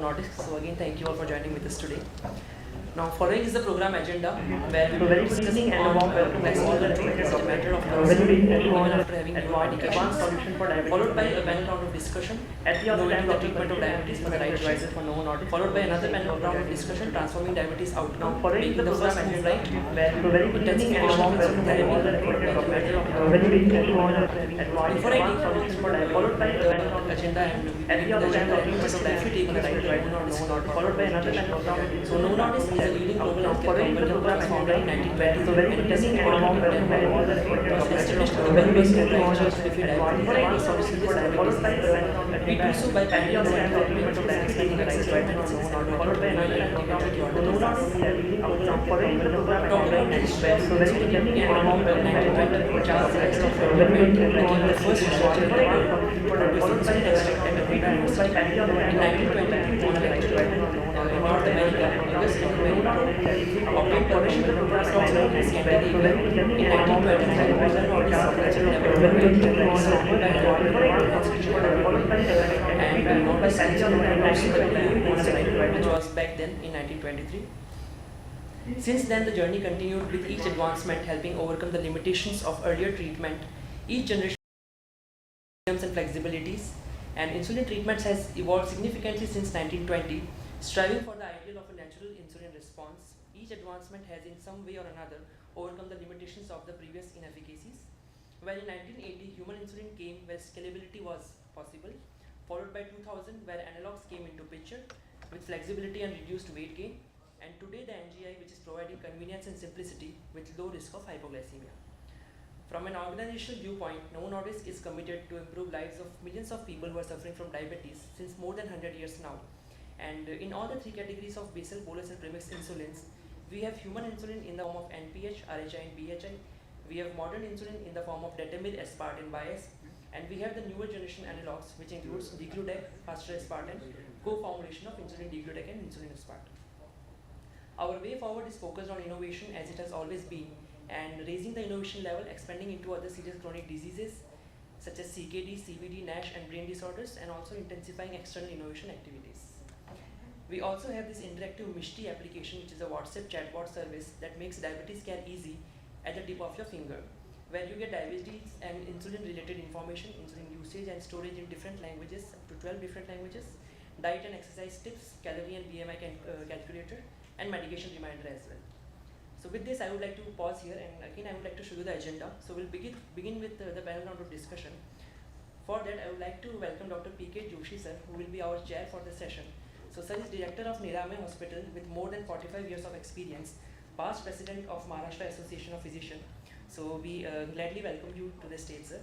Notice. So again, thank you all for joining with us today. Now, following is the program agenda, where we will be discussing on vascular treatment as a matter of concern, even after having new medications, followed by a panel round of discussion, knowing the treatment of diabetes for the right choice, followed by another panel round of discussion, transforming diabetes outcome, making the first move right, intensive conditioning insulin therapy, as a matter of before I take followed by the agenda and begin the agenda, I will just briefly take on the right followed by another panel. So, Novo Nordisk is a leading global healthcare company that was founded in 1920 and is established with the well-based franchise to defeat diabetes and other serious chronic diseases. We do so by pioneering the scientific principles and expanding access to medicines and followed by another integrated order. Talking about the history of insulin in 1920, Charles Extend became the first researcher in the world to produce insulin extract at a Bremen University. In 1923, on a lecture in North America, US obtained permission to produce insulin in San Diego. In 1923, Novo Nordisk developed and Nordisk insulin, which was back then in 1923. Since then, the journey continued with each advancement helping overcome the limitations of earlier treatment. Each generation and flexibilities, and insulin treatments has evolved significantly since 1920, striving for the ideal of a natural insulin response. Each advancement has in some way or another overcome the limitations of the previous inefficacies. While in 1980, human insulin came where scalability was possible, followed by 2000 where analogs came into picture with flexibility and reduced weight gain, and today the NGI, which is providing convenience and simplicity with low risk of hypoglycemia. From an organizational viewpoint, Novo Nordisk is committed to improve lives of millions of people who are suffering from diabetes since more than 100 years now. And in all the three categories of basal, bolus and premix insulins, we have human insulin in the form of NPH, RHI and BHI. We have modern insulin in the form of detamil, aspartame, bias, and we have the newer generation analogs, which includes degludec, faster aspartame, co-formulation of insulin degludec and insulin aspartame. Our way forward is focused on innovation as it has always been, and raising the innovation level, expanding into other serious chronic diseases such as CKD, CVD, NASH and brain disorders, and also intensifying external innovation activities. We also have this interactive Mishti application, which is a WhatsApp chatbot service that makes diabetes care easy at the tip of your finger, where you get diabetes and insulin related information, insulin usage and storage in different languages, up to 12 different languages, diet and exercise tips, calorie and BMI calculator, and medication reminder as well. So with this, I would like to pause here, and again I would like to show you the agenda. So we'll begin with the panel round of discussion. For that, I would like to welcome Dr. P.K. Joshi sir, who will be our chair for the session. So sir is director of Nirame Hospital with more than 45 years of experience, past president of Maharashtra Association of Physicians. So we gladly welcome you to the stage, sir.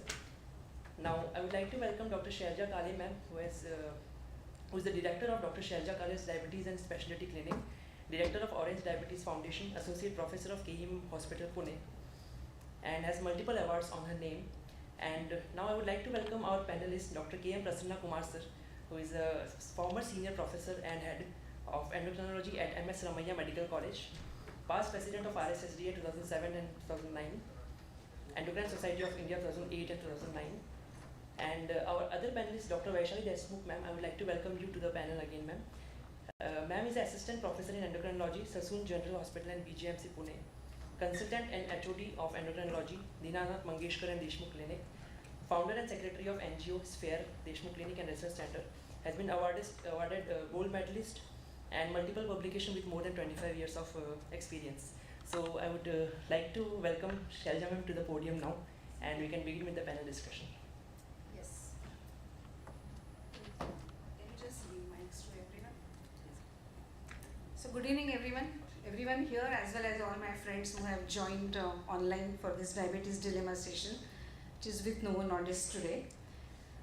Now I would like to welcome Dr. Shailaja Kale ma'am, who is the director of Dr. Shailaja Kale's Diabetes and Specialty Clinic, Director of Orange Diabetes Foundation, Associate Professor of KEM Hospital, Pune, and has multiple awards on her name. And now I would like to welcome our panelist, Dr. M Prasanna Kumar sir, who is a former Senior Professor and Head of Endocrinology at MS Ramaiah Medical College, past President of RSSDA 2007 and 2009, Endocrine Society of India 2008 and 2009. And our other panelist, Dr. Vaishali Deshmukh ma'am, I would like to welcome you to the panel again, ma'am. Ma'am is Assistant Professor in Endocrinology, Sassoon General Hospital and BGMC Pune, Consultant and HOD of Endocrinology, Dinanath Mangeshkar and Deshmukh Clinic, Founder and Secretary of NGO Sphere, Deshmukh Clinic and Research Center, has been awarded Gold Medalist and multiple publications with more than 25 years of experience. So I would like to welcome Shailaja ma'am to the podium now, and we can begin with the panel discussion. So good evening everyone here as well as all my friends who have joined online for this diabetes dilemma session, which is with Novo Nordisk today.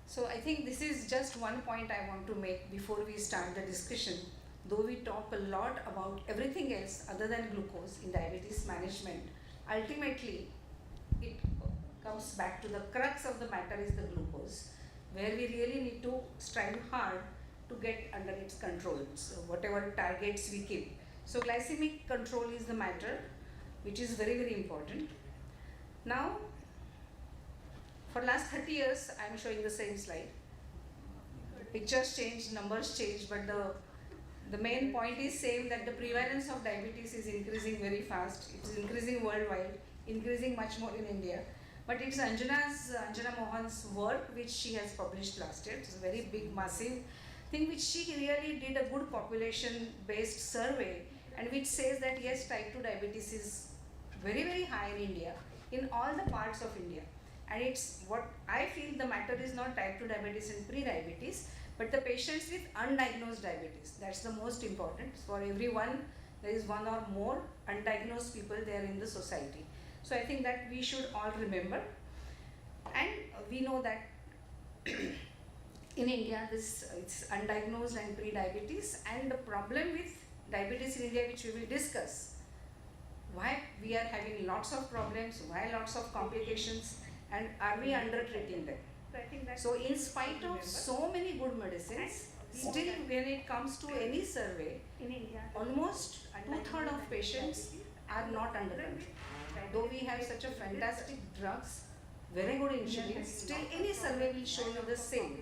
So I think this is just one point I want to make before we start the discussion. Though we talk a lot about everything else other than glucose in diabetes management, ultimately it comes back to the crux of the matter is the glucose, where we really need to strive hard to get under its control, so whatever targets we keep. So glycemic control is the matter, which is very, very important. Now, for last 30 years, I am showing the same slide. Pictures change, numbers change, but the the main point is same, that the prevalence of diabetes is increasing very fast. It is increasing worldwide, increasing much more in India. But it's Anjana Mohan's work which she has published last year. It's a very big, massive thing which she really did a good population-based survey, and which says that yes, type 2 diabetes is very, very high in India, in all the parts of India. And it's what I feel, the matter is not type 2 diabetes and pre-diabetes, but the patients with undiagnosed diabetes. That's the most important. For everyone, there is one or more undiagnosed people there in the society. So I think that we should all remember. And we know that in India, it's undiagnosed and pre-diabetes, and the problem with diabetes in India, which we will discuss, why we are having lots of problems, why lots of complications, and are we under-treating them? So in spite of so many good medicines, still when it comes to any survey, almost 2/3 of patients are not under control. Though we have such a fantastic drugs, very good insulin, still any survey will show you the same.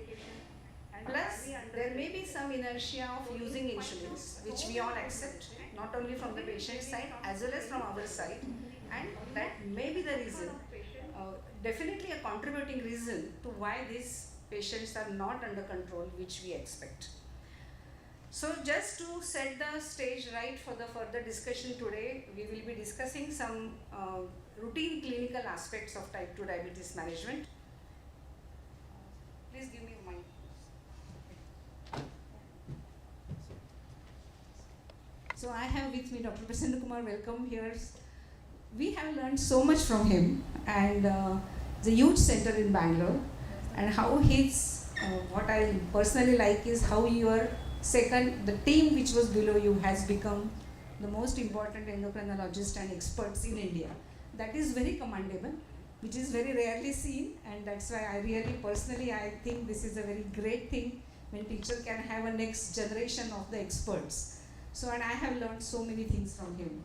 Plus, there may be some inertia of using insulins, which we all accept, not only from the patient side as well as from our side, and that may be the reason, definitely a contributing reason to why these patients are not under control, which we expect. So just to set the stage right for the further discussion today, we will be discussing some routine clinical aspects of type 2 diabetes management. Please give me a mic. So I have with me Dr. Prasanna Kumar. Welcome here. We have learned so much from him, and the huge center in Bangalore, and how his, what I personally like is how your the team which was below you has become the most important endocrinologists and experts in India. That is very commendable, which is very rarely seen, and that's why I really personally, I think this is a very great thing when teacher can have a next generation of the experts. So, and I have learned so many things from him.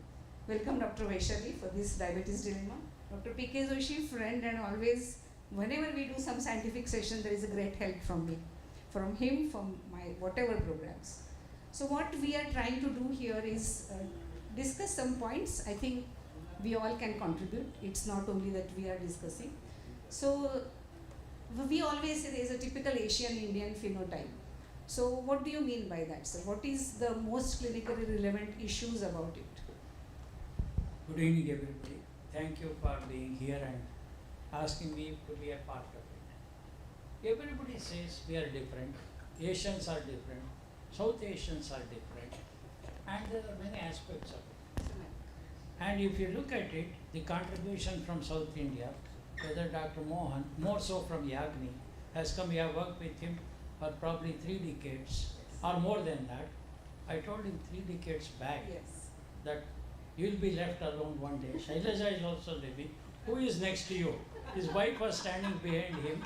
Welcome Dr. Vaishali for this diabetes dilemma. Dr. P.K. Joshi, friend, and always, whenever we do some scientific session, there is a great help from me, from him, from my whatever programs. So what we are trying to do here is discuss some points. I think we all can contribute. It's not only that we are discussing. So we always say there is a typical Asian Indian phenotype. So what do you mean by that, sir? What is the most clinically relevant issues about it? Good evening, everybody. Thank you for being here and asking me to be a part of it. Everybody says we are different, Asians are different, South Asians are different, and there are many aspects of it. And if you look at it, the contribution from South India, whether Dr. Mohan, more so from Yagni, has come. We have worked with him for probably 3 decades or more than that. I told him 3 decades back that you will be left alone one day. Shailaja is also living. Who is next to you? His wife was standing behind him.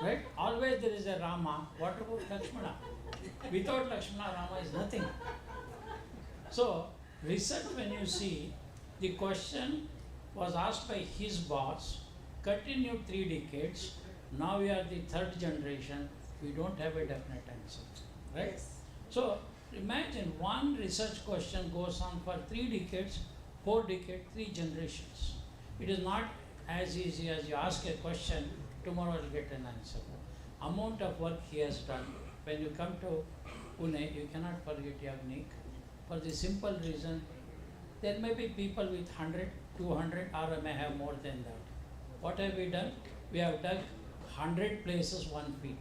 Right? Always there is a Rama. What about Lakshmana? Without Lakshmana, Rama is nothing. So, research, when you see, the question was asked by his boss, continued 3 decades. Now we are the 3rd generation. We don't have a definite answer. Right? So, imagine one research question goes on for 3 decades, 4 decades, 3 generations. It is not as easy as you ask a question, tomorrow you'll get an answer. Amount of work he has done. When you come to Pune, you cannot forget Yagnik, for the simple reason, there may be people with 100, 200, or may have more than that. What have we done? We have dug 100 places 1 feet,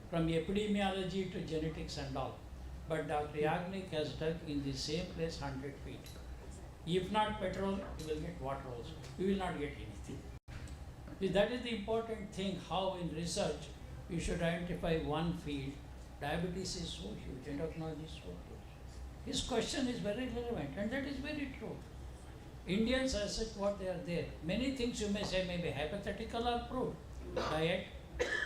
from epidemiology to genetics and all. But Dr. Yagnik has dug in the same place 100 feet. If not petrol, you will get water also. You will not get anything. That is the important thing, how in research you should identify one field. Diabetes is so huge, endocrinology is so huge. His question is very relevant, and that is very true. Indians are such what they are there. Many things you may say may be hypothetical or proved. Diet,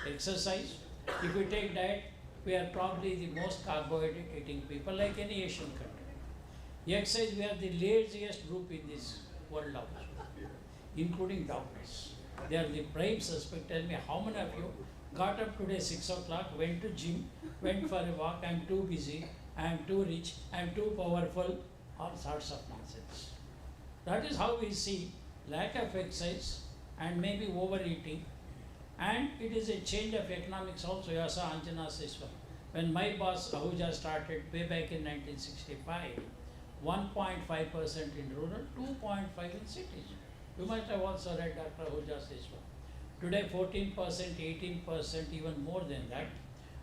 exercise. If we take diet, we are probably the most carbohydrate eating people like any Asian country. Exercise, we are the laziest group in this world also, including doctors. They are the prime suspect. Tell me how many of you got up today 6 o'clock, went to gym, went for a walk, I'm too busy, I am too rich, I am too powerful, all sorts of nonsense. That is how we see lack of exercise and maybe overeating. And it is a change of economics also. Yasa Anjana says, when my boss Ahuja started way back in 1965, 1.5% in rural, 2.5% in cities. You might have also read Dr. Ahuja's this one. Today 14%, 18%, even more than that.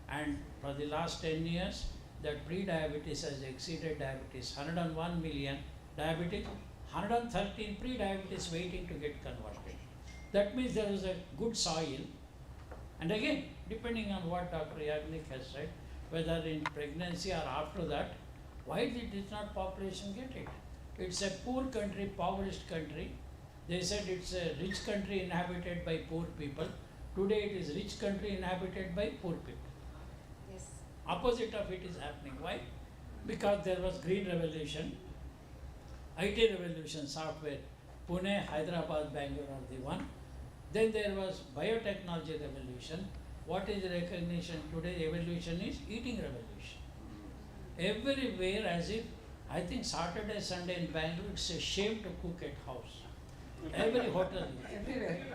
And for the last 10 years, that pre-diabetes has exceeded diabetes. 101 million diabetic, 113 pre-diabetes waiting to get converted. That means there is a good soil. And again, depending on what Dr. Yagnik has said, whether in pregnancy or after that, why did not population get it? It's a poor country, impoverished country. They said it's a rich country inhabited by poor people. Today it is rich country inhabited by poor people. Yes. Opposite of it is happening. Why? Because there was green revolution, IT revolution, software. Pune, Hyderabad, Bangalore are the one. Then there was biotechnology revolution. What is recognition today? Evolution is eating revolution. Everywhere, as if, I think Saturday, Sunday in Bangalore, it's a shame to cook at house. Every hotel. Everywhere.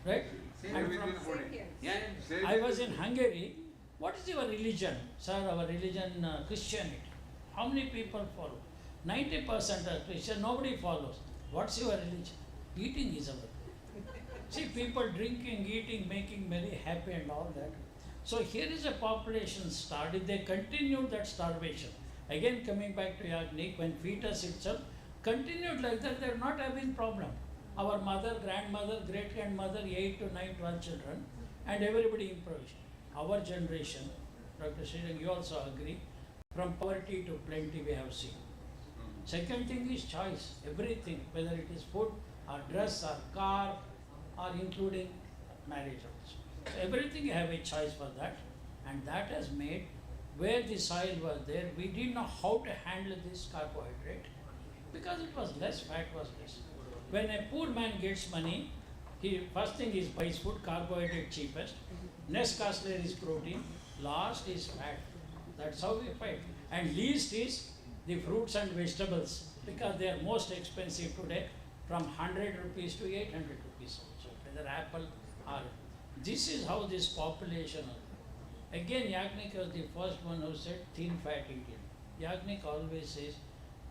Right? Same And with from- in Pune. Here. Yeah, Same I with- was in Hungary. What is your religion? Sir, our religion, Christianity. How many people follow? 90% are Christian, nobody follows. What's your religion? Eating is our religion. See, people drinking, eating, making merry, happy and all that. So here is a population starved. If they continue that starvation, again coming back to Yagnik, when fetus itself continued like that, they are not having problem. Our mother, grandmother, great-grandmother, 8 to 9, 12 children, and everybody improvised. Our generation, Dr. Shrirang, you also agree, from poverty to plenty we have seen. Second thing is choice, everything, whether it is food or dress or car or including marriage also. So everything you have a choice for that, and that has made where the soil was there, we didn't know how to handle this carbohydrate because it was less, fat was less. When a poor man gets money, he first thing is buys food, carbohydrate cheapest, next costlier is protein, last is fat. That's how we fight. And least is the fruits and vegetables because they are most expensive today, from 100 rupees to 800 rupees also, whether apple or. This is how this population. Again, Yagnik was the first one who said thin fat Indian. Yagnik always says,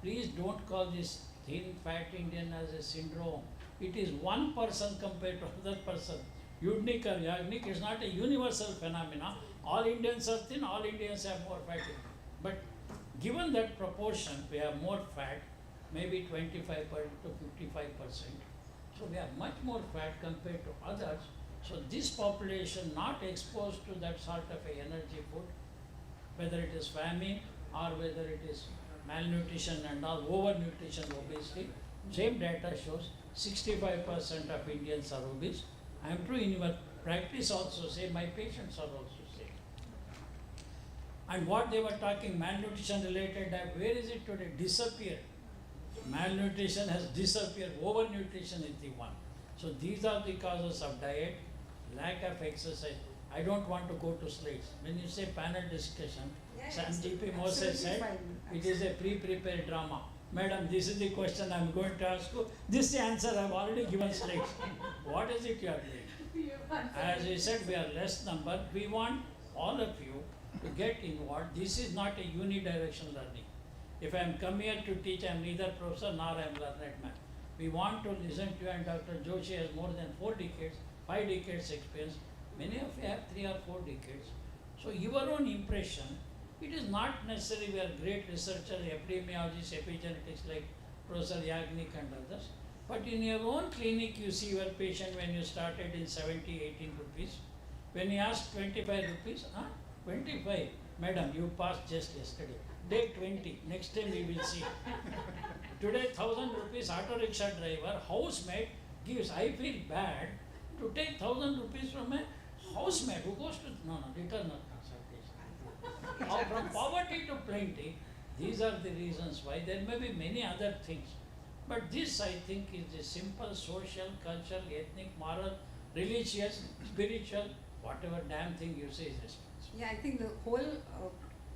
please don't call this thin fat Indian as a syndrome. It is one person compared to another person. Unique or Yagnik is not a universal phenomena. All Indians are thin, all Indians have more fat. But given that proportion, we have more fat, maybe 25% to 55%. So we have much more fat compared to others. So this population not exposed to that sort of a energy food, whether it is famine or whether it is malnutrition and all, overnutrition, obesity, same data shows 65% of Indians are obese. I am true in your practice also say, my patients are also saying. And what they were talking, malnutrition related, where is it today? Disappeared. Malnutrition has disappeared, overnutrition is the one. So these are the causes of diet, lack of exercise. I don't want to go to slides. When you say panel discussion, Sam GP Moses said, it is a pre-prepared drama. Madam, this is the question I am going to ask you. This is the answer I have already given slides. What is it you are doing? As I said, we are less number. We want all of you to get involved. This is not a unidirectional learning. If I am come here to teach, I am neither professor nor I am learned man. We want to listen to you, and Dr. Joshi has more than 4 decades, 5 decades experience. Many of you have 3 or 4 decades. So your own impression, it is not necessary we are great researchers, epidemiologists, epigenetics like Professor Yagnik and others. But in your own clinic, you see your patient when you started in 70, 18 rupees. When you ask 25 rupees, 25, madam, you passed just yesterday. Take 20, next time we will see. Today 1000 rupees auto rickshaw driver, housemaid gives, I feel bad to take 1000 rupees from a housemaid who goes to, return of consultation. Or from poverty to plenty, these are the reasons why. There may be many other things. But this, I think, is a simple social, cultural, ethnic, moral, religious, spiritual, whatever damn thing you say is responsible. Yeah, I think the whole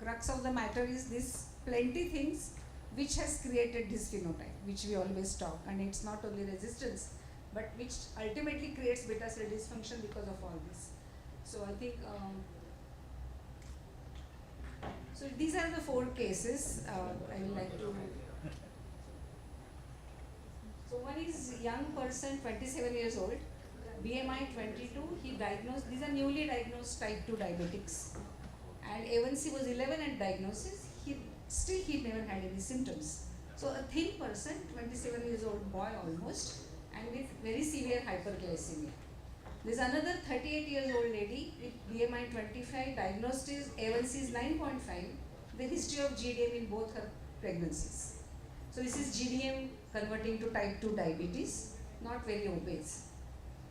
crux of the matter is this plenty things which has created this phenotype, which we always talk, and it's not only resistance, but which ultimately creates beta cell dysfunction because of all this. So I think, so these are the 4 cases I would like to. So one is young person, 27 years old, BMI 22, he diagnosed, these are newly diagnosed type 2 diabetics, and A1C was 11 at diagnosis, he never had any symptoms. So a thin person, 27 years old boy almost, and with very severe hyperglycemia. There's another 38 years old lady with BMI 25, diagnosed is A1C is 9.5, the history of GDM in both her pregnancies. So this is GDM converting to type 2 diabetes, not very obese.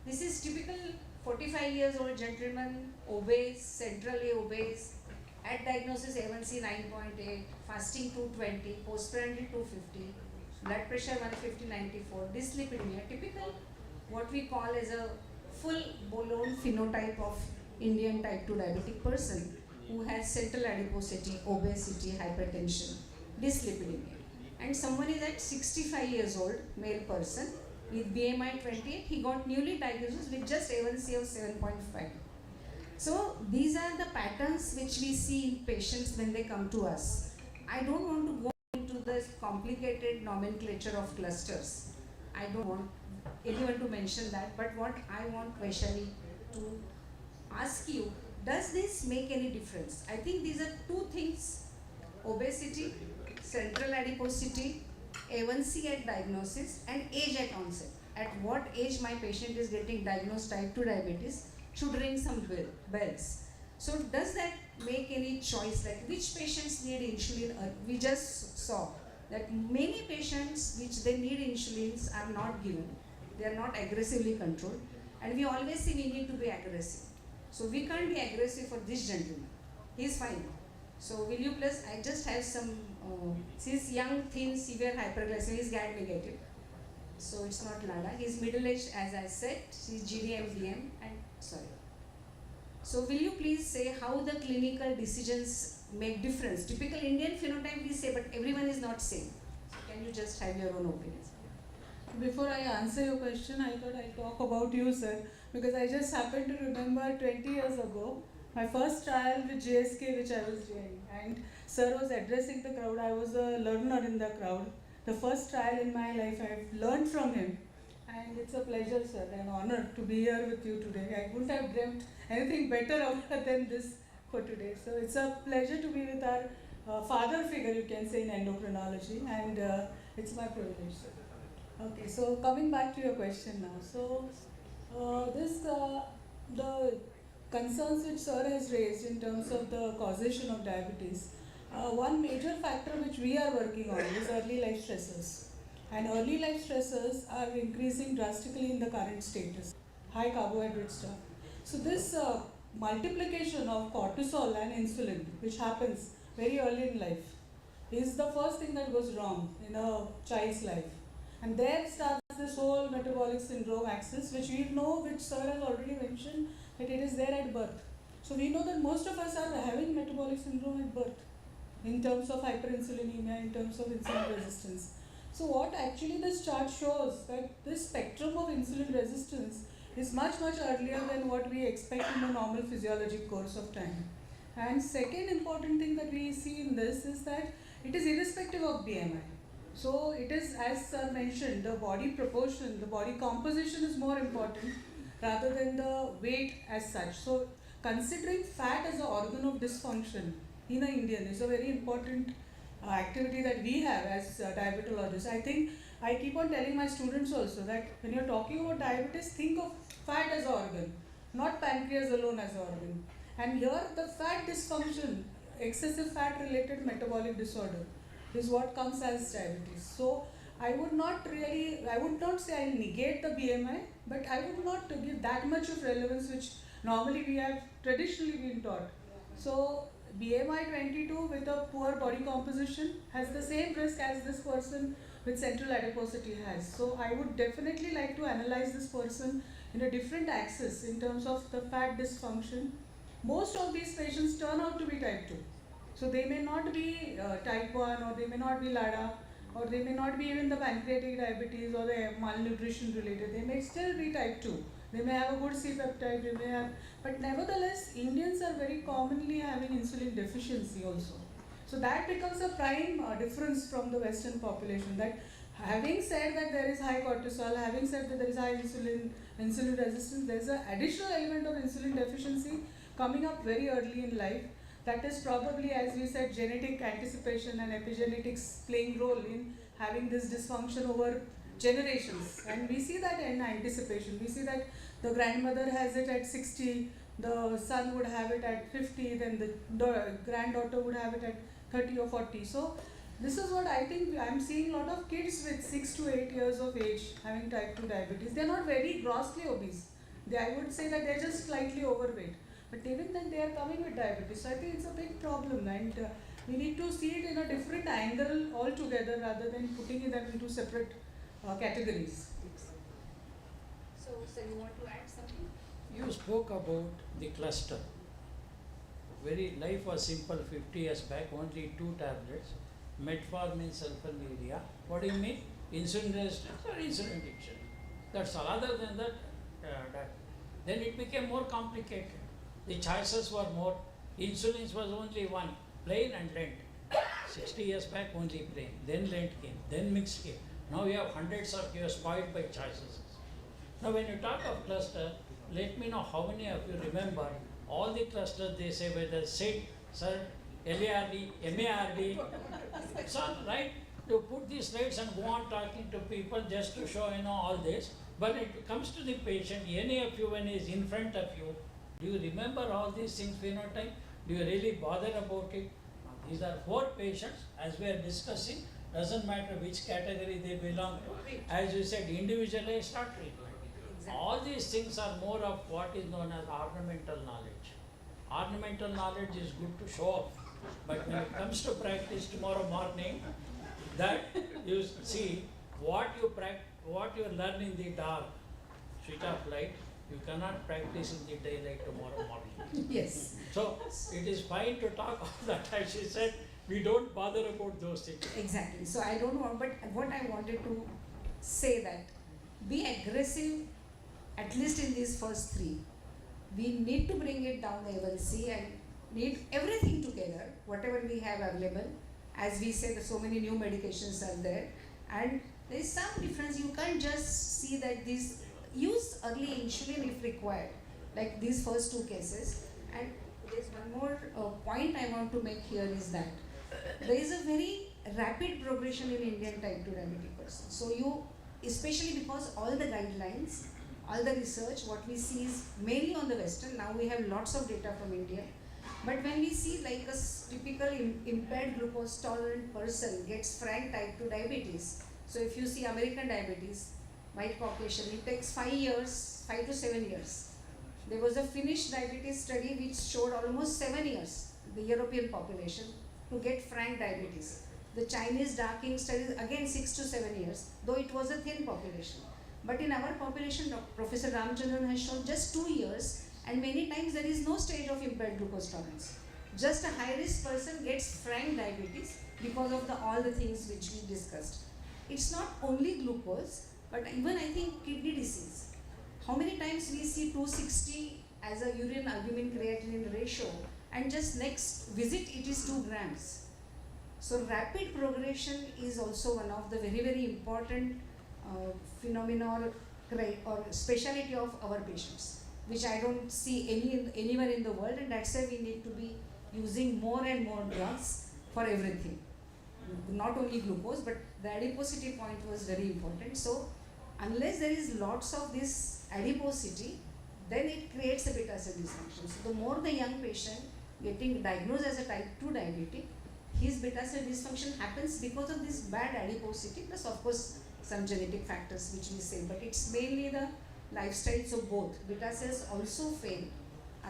This is typical 45 years old gentleman, obese, centrally obese, at diagnosis A1C 9.8, fasting 220, postprandial 250, blood pressure 150/94, dyslipidemia, typical what we call as a full-blown phenotype of Indian type 2 diabetic person who has central adiposity, obesity, hypertension, dyslipidemia. And someone is at 65 years old, male person, with BMI 28, he got newly diagnosed with just A1C of 7.5. So these are the patterns which we see in patients when they come to us. I don't want to go into the complicated nomenclature of clusters. I don't want anyone to mention that, but what I want Vaishali to ask you, does this make any difference? I think these are 2 things: obesity, central adiposity, A1C at diagnosis, and age at onset. At what age my patient is getting diagnosed type 2 diabetes should ring some bells. So does that make any choice, like which patients need insulin? We just saw that many patients which they need insulins are not given. They are not aggressively controlled, and we always say we need to be aggressive. So we can't be aggressive for this gentleman. He is fine. So will you please, I just have some, since young, thin, severe hyperglycemia, is GAD negative. So it's not LADA. He's middle-aged, as I said. He's GDM, DM, and sorry. So will you please say how the clinical decisions make difference? Typical Indian phenotype we say, but everyone is not same. So can you just have your own opinions? Before I answer your question, I thought I'd talk about you, sir, because I just happened to remember 20 years ago, my first trial with JSK which I was doing, and sir was addressing the crowd. I was a learner in the crowd. The first trial in my life, I've learned from him, and it's a pleasure, sir, and honor to be here with you today. I wouldn't have dreamt anything better than this for today. So it's a pleasure to be with our father figure, you can say, in endocrinology, and it's my privilege, sir. Okay, so coming back to your question now. So the concerns which sir has raised in terms of the causation of diabetes, one major factor which we are working on is early life stressors. And early life stressors are increasing drastically in the current status, high carbohydrate stuff. So this multiplication of cortisol and insulin, which happens very early in life, is the first thing that goes wrong in a child's life. And there starts this whole metabolic syndrome axis, which we know, which sir has already mentioned, that it is there at birth. So we know that most of us are having metabolic syndrome at birth, in terms of hyperinsulinemia, in terms of insulin resistance. So what actually this chart shows, that this spectrum of insulin resistance is much, much earlier than what we expect in the normal physiologic course of time. And second important thing that we see in this is that it is irrespective of BMI. So it is, as sir mentioned, the body proportion, the body composition is more important rather than the weight as such. So considering fat as an organ of dysfunction in an Indian is a very important activity that we have as diabetologists. I think I keep on telling my students also that when you're talking about diabetes, think of fat as an organ, not pancreas alone as an organ. And here the fat dysfunction, excessive fat related metabolic disorder, is what comes as diabetes. So I would not say I'll negate the BMI, but I would not give that much of relevance which normally we have traditionally been taught. So BMI 22 with a poor body composition has the same risk as this person with central adiposity has. So I would definitely like to analyze this person in a different axis in terms of the fat dysfunction. Most of these patients turn out to be type 2. So they may not be type 1, or they may not be LADA, or they may not be even the pancreatic diabetes or the malnutrition related. They may still be type 2. They may have a good C-peptide, they may have, but nevertheless, Indians are very commonly having insulin deficiency also. So that becomes a prime difference from the Western population, that having said that there is high cortisol, having said that there is high insulin resistance, there is an additional element of insulin deficiency coming up very early in life. That is probably, as we said, genetic anticipation and epigenetics playing role in having this dysfunction over generations. And we see that in anticipation. We see that the grandmother has it at 60, the son would have it at 50, then the granddaughter would have it at 30 or 40. So this is what I think. I'm seeing a lot of kids with 6 to 8 years of age having type 2 diabetes. They're not very grossly obese. I would say that they're just slightly overweight. But even then they are coming with diabetes. So I think it's a big problem, and we need to see it in a different angle altogether rather than putting them into separate categories. So you want to add something? You spoke about the cluster. Life was simple 50 years back, only 2 tablets, metformin, sulfonylurea. What do you mean? Insulin resistance or insulin addiction. That's all. Other than that, then it became more complicated. The choices were more. Insulins was only one, plain and Lent. 60 years back, only plain. Then Lent came, then mixed came. Now we have hundreds of years spoiled by choices. Now when you talk of cluster, let me know how many of you remember all the clusters they say, whether SID, SID, LARD, MARD. It's all right to put these slides and go on talking to people just to show all this. But it comes to the patient, any of you when he is in front of you, do you remember all these things phenotype? Do you really bother about it? These are 4 patients, as we are discussing. Doesn't matter which category they belong to. As you said, individualized or treatment. Exactly. All these things are more of what is known as ornamental knowledge. Ornamental knowledge is good to show off. But when it comes to practice tomorrow morning, that you see what you learn in the dark, switch off light, you cannot practice in the daylight tomorrow morning. Yes. So it is fine to talk of that. As she said, we don't bother about those things. Exactly. So I don't want, but what I wanted to say that be aggressive at least in these first 3. We need to bring it down the A1C and need everything together, whatever we have available. As we said, so many new medications are there, and there is some difference. You can't just see that these use early insulin if required, like these first 2 cases. And there's one more point I want to make here is that there is a very rapid progression in Indian type 2 diabetic persons. So especially because all the guidelines, all the research, what we see is mainly on the Western. Now we have lots of data from India. But when we see like a typical impaired glucose tolerant person gets frank type 2 diabetes. So if you see American diabetes, white Caucasian, it takes 5 years, 5 to 7 years. There was a Finnish diabetes study which showed almost 7 years, the European population, to get frank diabetes. The Chinese dark ink study, again 6 to 7 years, though it was a thin population. But in our population, Professor Ramchandran has shown just 2 years, and many times there is no stage of impaired glucose tolerance. Just a high-risk person gets frank diabetes because of all the things which we discussed. It's not only glucose, but even I think kidney disease. How many times we see 260 as a urine albumin creatinine ratio, and just next visit it is 2 grams. So rapid progression is also one of the very, very important phenomena or speciality of our patients, which I don't see anywhere in the world, and that's why we need to be using more and more drugs for everything. Not only glucose, but the adiposity point was very important. So unless there is lots of this adiposity, then it creates a beta cell dysfunction. So the more the young patient getting diagnosed as a type 2 diabetic, his beta cell dysfunction happens because of this bad adiposity, plus of course some genetic factors which we say, but it's mainly the lifestyles of both. Beta cells also fail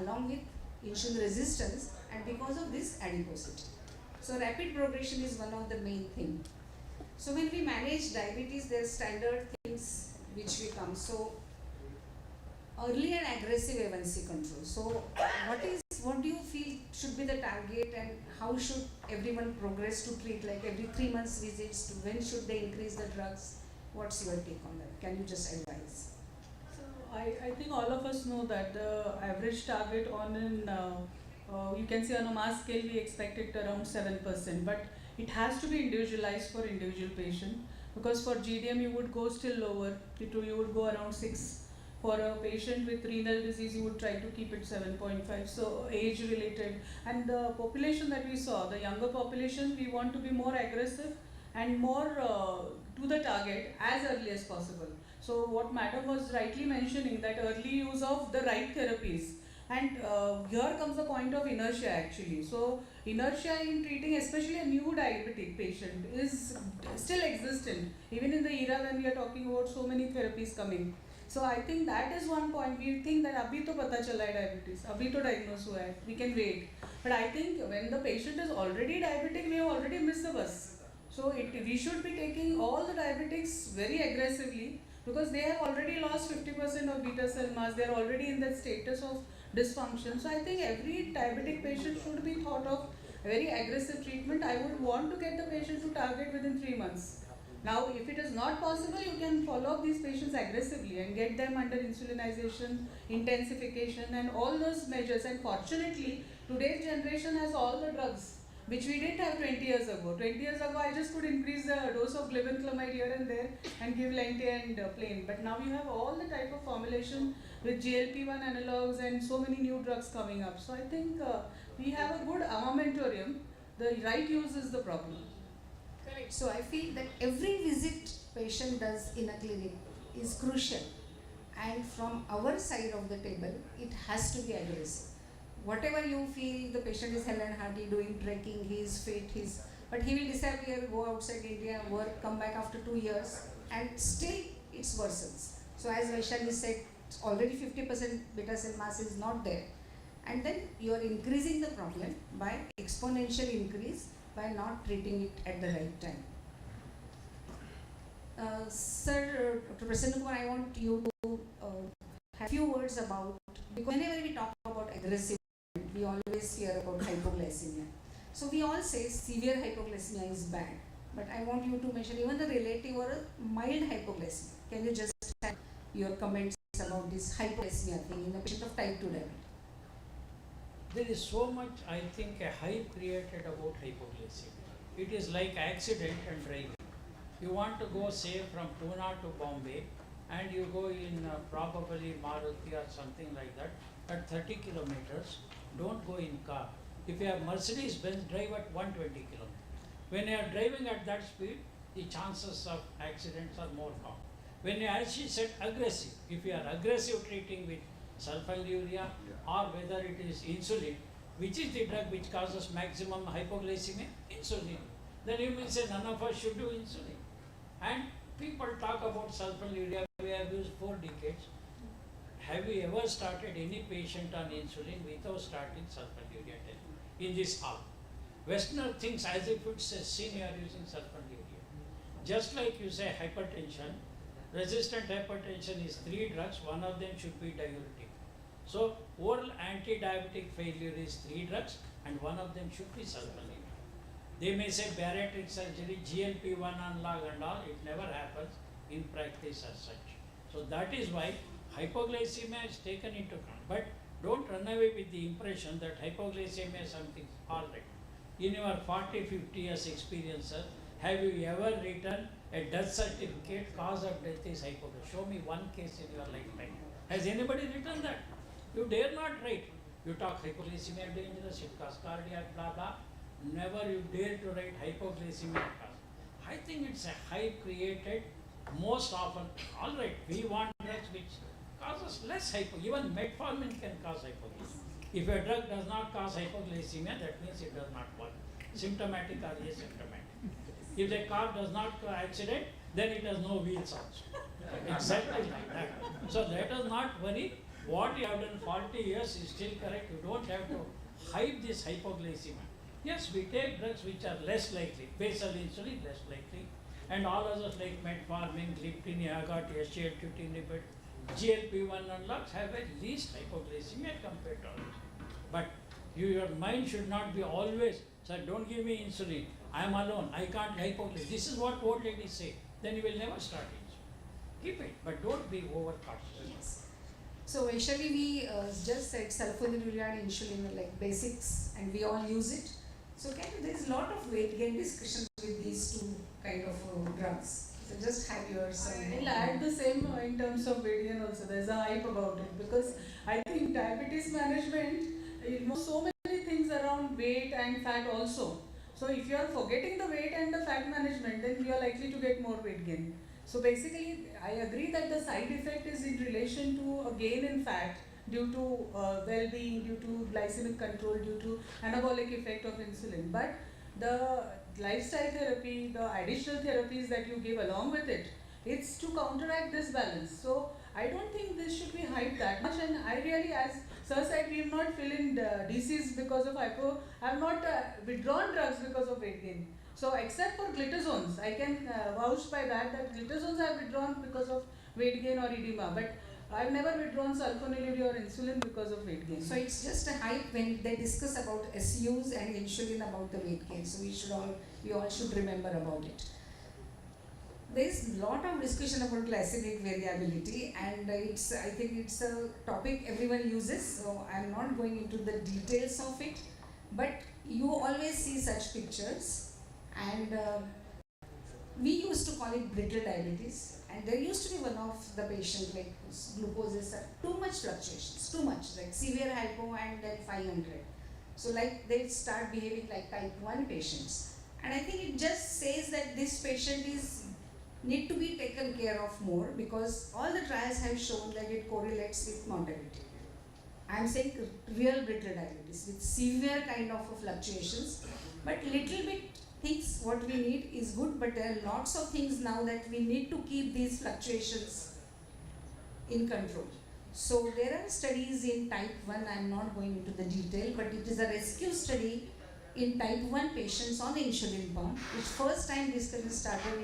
along with insulin resistance, and because of this adiposity. So rapid progression is one of the main things. So when we manage diabetes, there are standard things which we come. So early and aggressive A1C control. So what do you feel should be the target, and how should everyone progress to treat, like every 3 months visits, to when should they increase the drugs? What's your take on that? Can you just advise? So I think all of us know that the average target on you can see on a mass scale we expect it around 7%, but it has to be individualized for individual patient, because for GDM you would go still lower, you would go around 6. For a patient with renal disease, you would try to keep it 7.5. So age related, and the population that we saw, the younger population, we want to be more aggressive and more to the target as early as possible. So what Madam was rightly mentioning, that early use of the right therapies, and here comes the point of inertia actually. So inertia in treating especially a new diabetic patient is still existent even in the era when we are talking about so many therapies coming. So I think that is one point. We think that abhi to pata chala hai diabetes, abhi to diagnose hua hai, we can wait. But I think when the patient is already diabetic, we have already missed the bus. So we should be taking all the diabetics very aggressively, because they have already lost 50% of beta cell mass. They are already in that status of dysfunction. So I think every diabetic patient should be thought of very aggressive treatment. I would want to get the patient to target within 3 months. Now, if it is not possible, you can follow up these patients aggressively and get them under insulinization, intensification, and all those measures. And fortunately, today's generation has all the drugs, which we didn't have 20 years ago. 20 years ago, I just could increase the dose of glibenclamide here and there and give lenti and plain. But now you have all the type of formulation with GLP-1 analogs and so many new drugs coming up. So I think we have a good armamentarium. The right use is the problem. Correct. So I feel that every visit patient does in a clinic is crucial, and from our side of the table, it has to be aggressive. Whatever you feel, the patient is hell and hearty, doing trekking, he is fit, but he will disappear, go outside India, work, come back after 2 years, and still it worsens. So as Vaishali said, already 50% beta cell mass is not there, and then you are increasing the problem by exponential increase by not treating it at the right time. Sir, Dr. Prasanna Kumar, I want you to have few words about, because whenever we talk about aggressive, we always hear about hypoglycemia. So we all say severe hypoglycemia is bad, but I want you to mention even the relative or a mild hypoglycemia. Can you just have your comments about this hypoglycemia thing in the patient of type 2 diabetes? There is so much, I think, a hype created about hypoglycemia. It is like accident and driving. You want to go, say, from Pune to Bombay, and you go in probably Maruti or something like that at 30 kilometers. Don't go in car. If you have Mercedes-Benz, drive at 120 kilometers. When you are driving at that speed, the chances of accidents are more common. When you, as she said, aggressive, if you are aggressive treating with sulfonylurea or whether it is insulin, which is the drug which causes maximum hypoglycemia? Insulin. Then you will say none of us should do insulin. And people talk about sulfonylurea, we have used 4 decades. Have you ever started any patient on insulin without starting sulfonylurea in this hall? Westerner thinks as if it's a sin you are using sulfonylurea. Just like you say hypertension, resistant hypertension is 3 drugs, one of them should be diuretic. So oral anti-diabetic failure is 3 drugs and one of them should be sulfonylurea. They may say bariatric surgery, GLP-1 analog and all, it never happens in practice as such. So that is why hypoglycemia is taken into account. But don't run away with the impression that hypoglycemia is something alright. In your 40-50 years experience, sir, have you ever written a death certificate, cause of death is hypoglycemia? Show me one case in your lifetime. Has anybody written that? You dare not write. You talk hypoglycemia dangerous, it causes cardiac, blah blah. Never you dare to write hypoglycemia cause. I think it's a hype created most often. Alright, we want drugs which causes less hypo. Even metformin can cause hypoglycemia. If a drug does not cause hypoglycemia, that means it does not work. Symptomatic or asymptomatic. If the car does not cause accident, then it has no wheels also. Exactly like that. So let us not worry. What you have done 40 years is still correct. You don't have to hype this hypoglycemia. Yes, we take drugs which are less likely. Basal insulin, less likely. And all others like metformin, gliptin, agot, SGLT2 inhibitor, GLP-1 analogs have at least hypoglycemia compared to others. But Your mind should not be always, sir, don't give me insulin. I am alone. I can't hypoglycemia. This is what old ladies say. Then you will never start insulin. Keep it, but don't be overcautious. Yes. So Vaishali, we just said sulfonylurea and insulin are like basics, and we all use it. So there is a lot of weight gain discussion with these two kind of drugs. So just have yours. I'll add the same in terms of weight gain also. There's a hype about it because I think diabetes management involves so many things around weight and fat also. So if you are forgetting the weight and the fat management, then you are likely to get more weight gain. So basically, I agree that the side effect is in relation to a gain in fat due to well-being, due to glycemic control, due to anabolic effect of insulin. But the lifestyle therapy, the additional therapies that you give along with it, it's to counteract this balance. So I don't think this should be hyped that much. And I really, as Sir said, we have not filled in DCs because of hypo. I have not withdrawn drugs because of weight gain. So except for glitazones, I can vouch by that glitazones I have withdrawn because of weight gain or edema. But I've never withdrawn sulfonylurea or insulin because of weight gain. So it's just a hype when they discuss about SUs and insulin about the weight gain. So we all should remember about it. There is a lot of discussion about glycemic variability, and I think it's a topic everyone uses. So I'm not going into the details of it, but you always see such pictures, and we used to call it brittle diabetes. And there used to be one of the patient like whose glucose is too much fluctuations, too much, like severe hypo and then 500. So like they start behaving like type 1 patients. And I think it just says that this patient need to be taken care of more, because all the trials have shown that it correlates with mortality. I am saying real brittle diabetes with severe kind of fluctuations, but little bit things what we need is good, but there are lots of things now that we need to keep these fluctuations in control. So there are studies in type 1, I am not going into the detail, but it is a rescue study in type 1 patients on insulin pump, which first time discussion started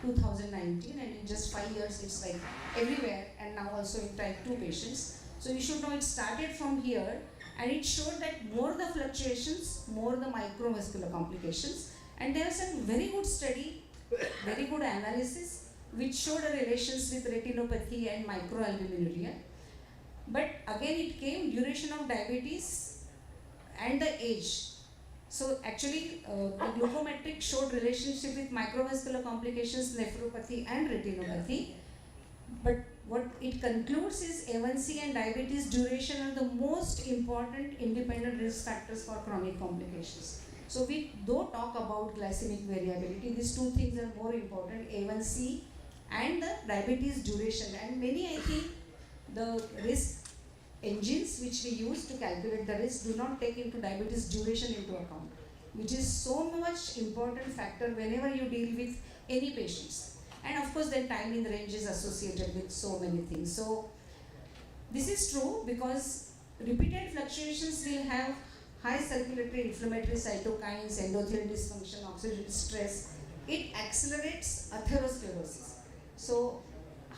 in 2019, and in just 5 years it's like everywhere, and now also in type 2 patients. So you should know it started from here, and it showed that more the fluctuations, more the microvascular complications. And there was some very good study, very good analysis, which showed a relations with retinopathy and microalbuminuria. But again, it came duration of diabetes and the age. So actually, the glucometric showed relationship with microvascular complications, nephropathy and retinopathy. But what it concludes is A1C and diabetes duration are the most important independent risk factors for chronic complications. So we don't talk about glycemic variability. These two things are more important, A1C and the diabetes duration. And many, I think, the risk engines which we use to calculate the risk do not take into diabetes duration into account, which is so much important factor whenever you deal with any patients. And of course, then time in range is associated with so many things. So this is true because repeated fluctuations will have high circulatory inflammatory cytokines, endothelial dysfunction, oxidative stress. It accelerates atherosclerosis. So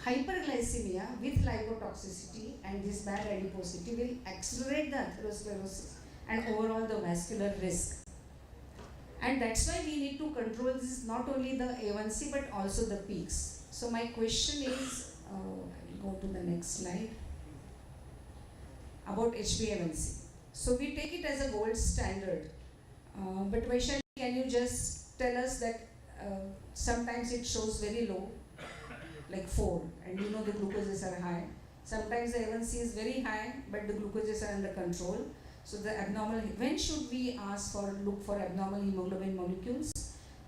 hyperglycemia with lipotoxicity and this bad adiposity will accelerate the atherosclerosis and overall the vascular risk. And that's why we need to control this, not only the A1C but also the peaks. So my question is, I will go to the next slide, about HbA1c. So we take it as a gold standard. But Vaishali, can you just tell us that sometimes it shows very low, like 4, and you know the glucoses are high. Sometimes the A1C is very high, but the glucoses are under control. So the abnormal, when should we look for abnormal hemoglobin molecules?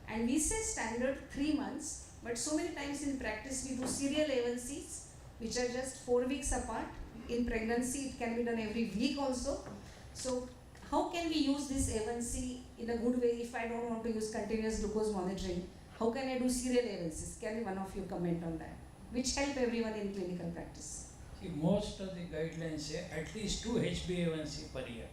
And we say standard 3 months, but so many times in practice we do serial A1Cs, which are just 4 weeks apart. In pregnancy, it can be done every week also. So how can we use this A1C in a good way if I don't want to use continuous glucose monitoring? How can I do serial A1Cs? Can one of you comment on that? Which help everyone in clinical practice. See, most of the guidelines say at least 2 HbA1c per year.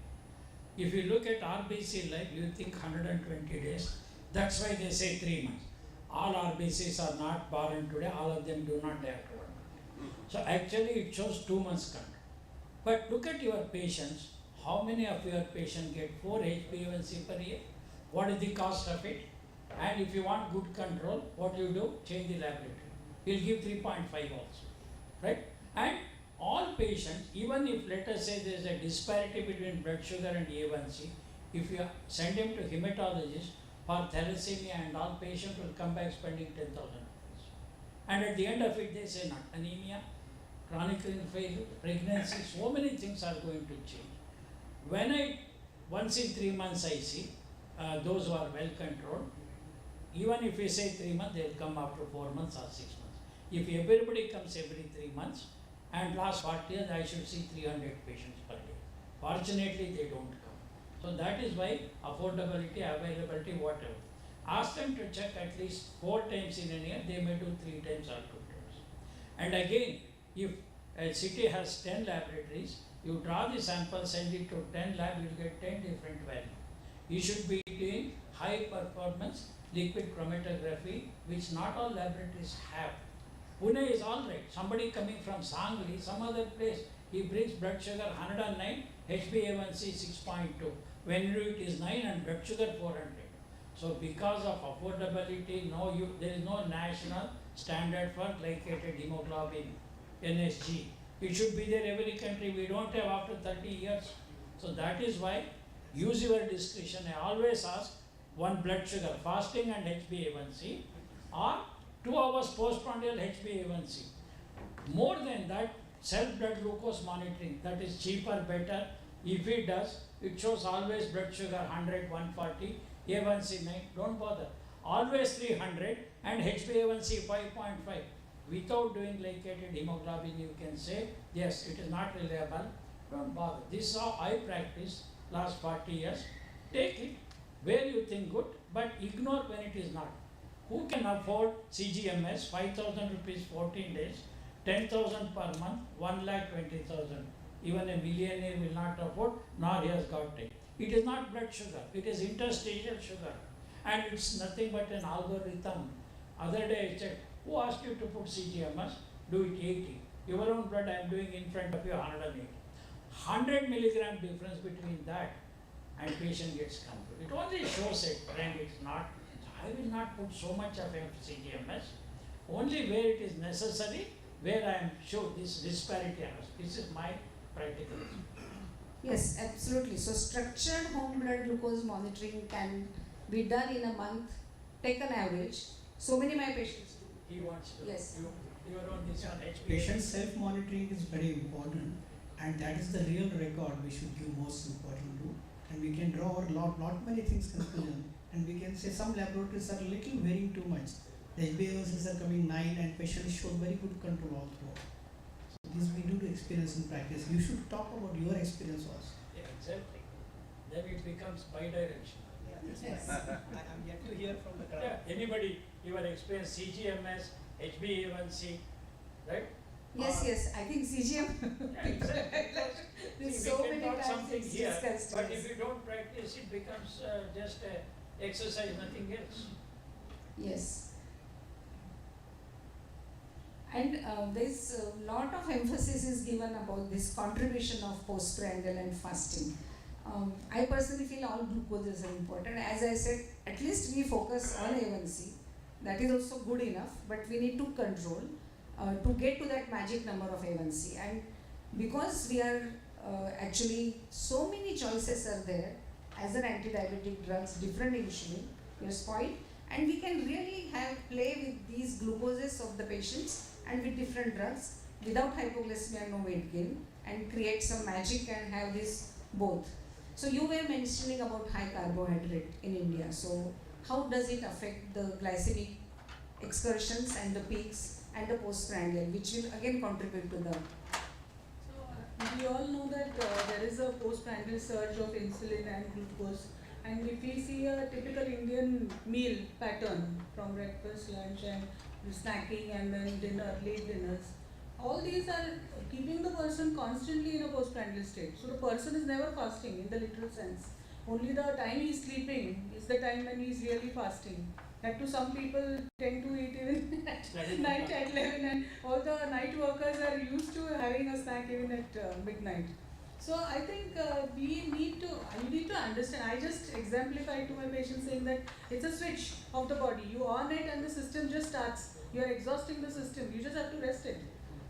If you look at RBC life, you think 120 days. That's why they say 3 months. All RBCs are not born today, all of them do not die after 1 month. So actually it shows 2 months count. But look at your patients, How many of your patients get 4 HbA1c per year? What is the cost of it? And if you want good control, what you do? Change the laboratory. He'll give 3.5 also, right? And all patients, even if let us say there is a disparity between blood sugar and A1C, if you send him to hematologist for thalassemia and all, patient will come back spending 10,000 rupees. And at the end of it, they say not anemia, chronic renal failure, pregnancy, so many things are going to change. When once in 3 months I see those who are well controlled, even if we say 3 months, they will come after 4 months or 6 months. If everybody comes every 3 months, and last 40 years I should see 300 patients per day. Fortunately, they don't come. So that is why affordability, availability, whatever. Ask them to check at least 4 times in a year, they may do 3 times or 2 times. And again, if a city has 10 laboratories, you draw the sample, send it to 10 labs, you will get 10 different values. You should be doing high performance liquid chromatography, which not all laboratories have. Pune is all right. Somebody coming from Sangli, some other place, he brings blood sugar 109, HbA1c 6.2. When you do it is 9 and blood sugar 400. So because of affordability, there is no national standard for glycated hemoglobin, NSG. It should be there every country. We don't have after 30 years. So that is why use your discretion. I always ask one blood sugar, fasting and HbA1c, or 2 hours postprandial HbA1c. More than that, self-blood glucose monitoring, that is cheaper, better. If it does, it shows always blood sugar 100, 140, A1C 9, don't bother. Always 300 and HbA1c 5.5. Without doing glycated hemoglobin, you can say, yes, it is not reliable, don't bother. This is how I practice last 40 years. Take it where you think good, but ignore when it is not. Who can afford CGMS, 5,000 rupees 14 days, 10,000 per month, 1,20,000. Even a millionaire will not afford, nor he has got it. It is not blood sugar, it is interstitial sugar. And it's nothing but an algorithm. Other day I checked, who asked you to put CGMS? Do it 80. Your own blood I am doing in front of you 180. 100 milligram difference between that and patient gets controlled. It only shows a trend, it's not. I will not put so much of CGMS, only where it is necessary, where I am sure this disparity has. This is my practical. Yes, absolutely. So structured home blood glucose monitoring can be done in a month. Take an average. So many my patients do. He wants to. Yes. You are on this one. Patient self-monitoring is very important, and that is the real record we should give most important to. And we can draw a lot many things conclusion, and we can say some laboratories are little varying too much. The HbA1cs are coming 9 and patients show very good control all through. So this we do experience in practice. You should talk about your experience also. Yeah, exactly. Then it becomes bidirectional. Yes. I am yet to hear from the crowd. Yeah, anybody, your experience, CGMS, HbA1c, right? Yes, yes. I think CGM. Yeah, exactly. There's See, so we can many talk times something it's here, discussed. but Yes. if you don't practice, it becomes just a exercise, nothing else. Yes. And there's a lot of emphasis is given about this contribution of postprandial and fasting. I personally feel all glucoses are important. As I said, at least we focus on A1C. That is also good enough, but we need to control to get to that magic number of A1C. And because we are actually so many choices are there as an anti-diabetic drugs, different insulin, your point, and we can really play with these glucoses of the patients and with different drugs without hypoglycemia, no weight gain, and create some magic and have this both. So you were mentioning about high carbohydrate in India. So how does it affect the glycemic excursions and the peaks and the postprandial, which will again contribute to the. So we all know that there is a postprandial surge of insulin and glucose, and if we see a typical Indian meal pattern from breakfast, lunch, and snacking, and then dinner, late dinners, all these are keeping the person constantly in a postprandial state. So the person is never fasting in the literal sense. Only the time he is sleeping is the time when he is really fasting. That too, some people tend to eat even at night at 11, and all the night workers are used to having a snack even at midnight. So I think you need to understand. I just exemplify to my patients saying that it's a switch of the body. You on it and the system just starts. You are exhausting the system. You just have to rest it.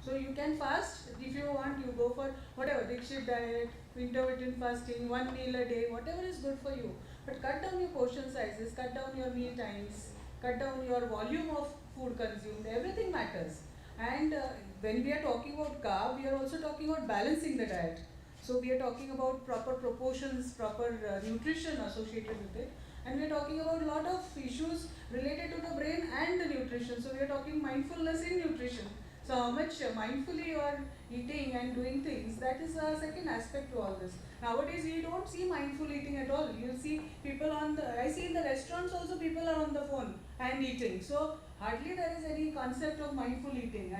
So you can fast if you want. You go for whatever Dikshit diet, intermittent fasting, one meal a day, whatever is good for you. But cut down your portion sizes, cut down your meal times, cut down your volume of food consumed. Everything matters. And when we are talking about carb, we are also talking about balancing the diet. So we are talking about proper proportions, proper nutrition associated with it, and we are talking about a lot of issues related to the brain and the nutrition. So we are talking mindfulness in nutrition. So how much mindfully you are eating and doing things, that is a second aspect to all this. Nowadays we don't see mindful eating at all. You'll see people I see in the restaurants also people are on the phone and eating. So hardly there is any concept of mindful eating.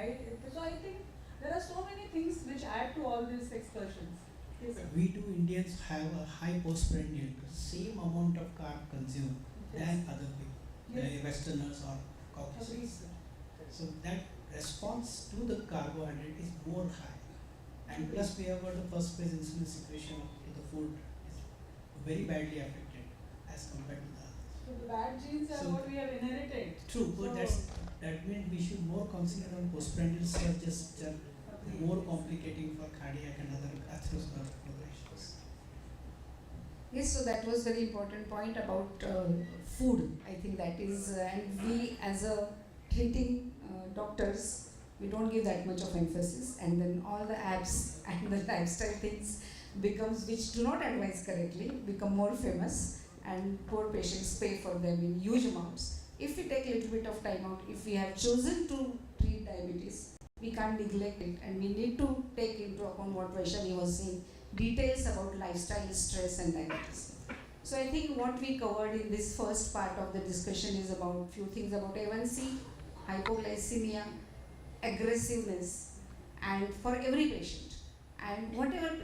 So I think there are so many things which add to all these excursions. Yes, sir. We do Indians have a high postprandial, same amount of carb consumed than other people, Yes. Westerners or Agreed, Caucasians. sir. So that response to the carbohydrate is more high. And plus we have got the first phase insulin secretion to the food is very badly affected as compared to the others. So the bad genes are So- what we have inherited. True, but So- that means we should more concentrate on postprandial surges, which are more complicating for cardiac and other atherosclerotic progressions. Yes, so that was very important point about food. I think that is, and we as a treating doctors, we don't give that much of emphasis, and then all the apps and the lifestyle things becomes, which do not advise correctly, become more famous, and poor patients pay for them in huge amounts. If we take a little bit of time out, if we have chosen to treat diabetes, we can't neglect it, and we need to take into account what Vaishali was saying, details about lifestyle, stress and diabetes. So I think what we covered in this first part of the discussion is about few things about A1C, hypoglycemia, aggressiveness, and for every patient. And whatever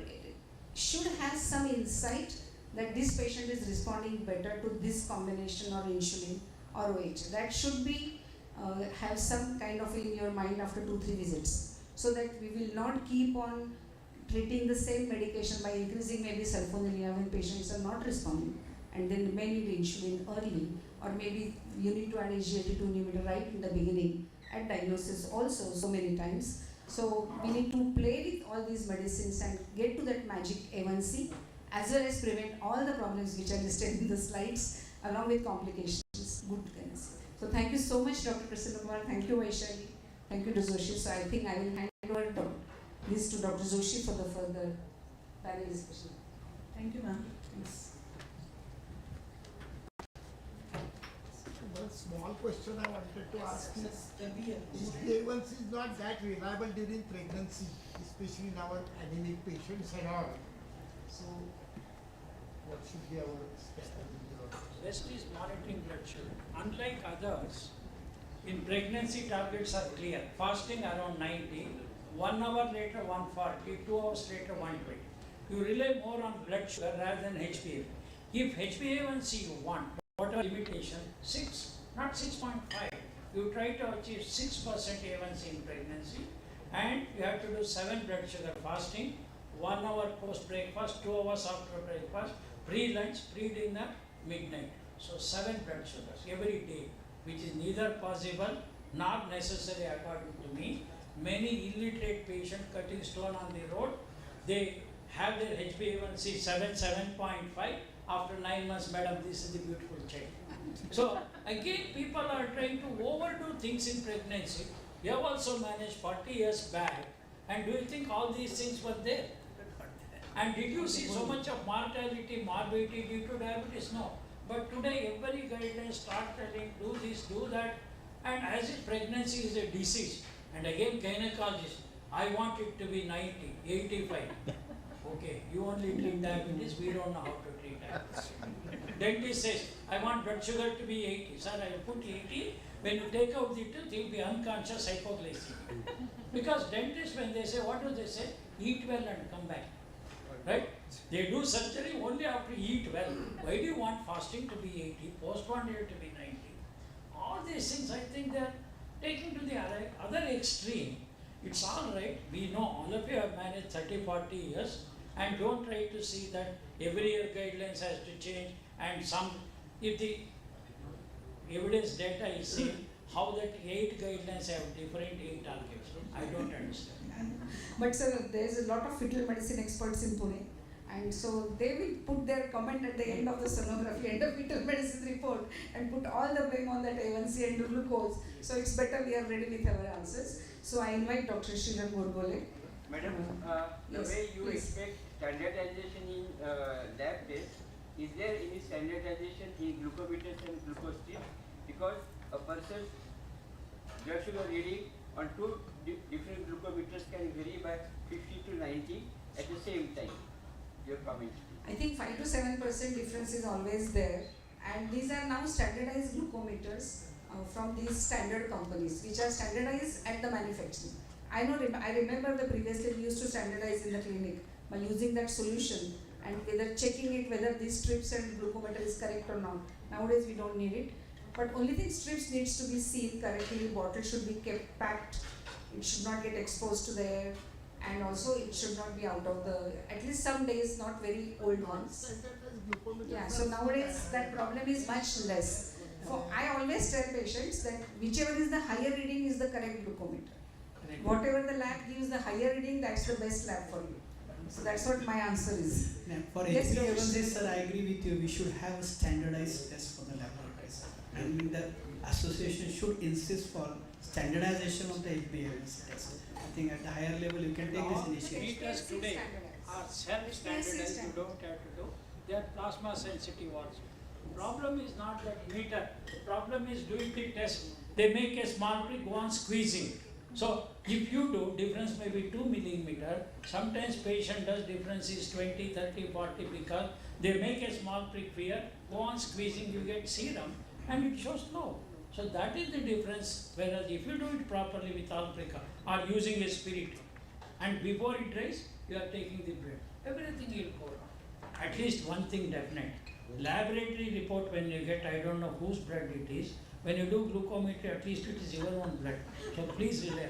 should have some insight that this patient is responding better to this combination or insulin or OH. That should be have some kind of in your mind after 2-3 visits, so that we will not keep on treating the same medication by increasing maybe sulfonylurea when patients are not responding, and then may need insulin early, or maybe you need to add SGLT2 inhibitor right in the beginning at diagnosis also so many times. So we need to play with all these medicines and get to that magic A1C, as well as prevent all the problems which are listed in the slides along with complications. Good goodness. So thank you so much, Dr. Prasanna Kumar. Thank you, Vaishali. Thank you to Joshi. So I think I will hand over this to Dr. Joshi for the further panel discussion. Thank you, ma'am. Thanks. One small question I wanted to ask is, if the A1C is not that reliable during pregnancy, especially in our anemic patients and all, so what should be our strategy? Best is monitoring blood sugar. Unlike others, in pregnancy targets are clear. Fasting around 90, 1 hour later 140, 2 hours later 120. You rely more on blood sugar rather than HbA. If HbA1c you want, whatever limitation, 6, not 6.5. You try to achieve 6% A1c in pregnancy, and you have to do 7 blood sugar fasting, 1 hour post breakfast, 2 hours after breakfast, pre-lunch, pre-dinner, midnight. So 7 blood sugars every day, which is neither possible nor necessary according to me. Many illiterate patients cutting stone on the road, they have their HbA1c 7.5. After 9 months, madam, this is the beautiful child. So again, people are trying to overdo things in pregnancy. We have also managed 40 years back, and do you think all these things were there? And did you see so much of mortality, morbidity due to diabetes? No. But today every guideline start telling, do this, do that, and as if pregnancy is a disease. And again, gynecologist, I want it to be 90, 85. Okay, you only treat diabetes, we don't know how to treat diabetes. Dentist says, I want blood sugar to be 80. Sir, I will put 80. When you take out the tooth, you will be unconscious hypoglycemia. Because dentists, when they say, what do they say? Eat well and come back. Right? They do surgery only after eat well. Why do you want fasting to be 80, postprandial to be 90? All these things, I think they are taking to the other extreme. It's all right. We know all of you have managed 30, 40 years. and don't try to see that every year guidelines has to change and if the evidence data is seen, how that 8 guidelines have different 8 targets. I don't understand. But sir, there is a lot of fetal medicine experts in Pune, and so they will put their comment at the end of the sonography, end of fetal medicine report, and put all the blame on that A1C and glucose. So it's better we are ready with our answers. So I invite Dr. Shrirang Godbole. Madam, the Yes, way you please. expect standardization in lab tests, is there any standardization in glucometers and glucose strips? Because a person's blood sugar reading on 2 different glucometers can vary by 50 to 90 at the same time. Your comment. I think 5 to 7% difference is always there, and these are now standardized glucometers from these standard companies, which are standardized at the manufacturing. I remember the previously we used to standardize in the clinic by using that solution and whether checking it whether these strips and glucometer is correct or not. Nowadays we don't need it, but only thing strips needs to be sealed correctly. Bottle should be kept packed. It should not get exposed to the air, and also it should not be out of the, at least some days, not very old ones. Yeah, so nowadays that problem is much less. I always tell patients that whichever is the higher reading is the correct glucometer. Whatever the lab gives the higher reading, that's the best lab for you. So that's what my answer is. Now, for Yes, HbA1c, sir, I agree with you. We should have a standardized test for the laboratories, and the association should insist for standardization of the HbA1c test. I think at the higher level you can take this initiative. Treaters today are self-standardized, you don't have to do. They are plasma sensitive also. Problem is not that meter, problem is doing the test. They make a small prick, go on squeezing. So if you do, difference may be 2 millimeter, sometimes patient does difference is 20, 30, 40 because they make a small prick here, go on squeezing, you get serum and it shows low. So that is the difference, whereas if you do it properly with alprica or using a spirit and before it dries, you are taking the blood, everything will go wrong. At least one thing definite, laboratory report when you get, I don't know whose blood it is, when you do glucometry, at least it is your own blood. So please rely on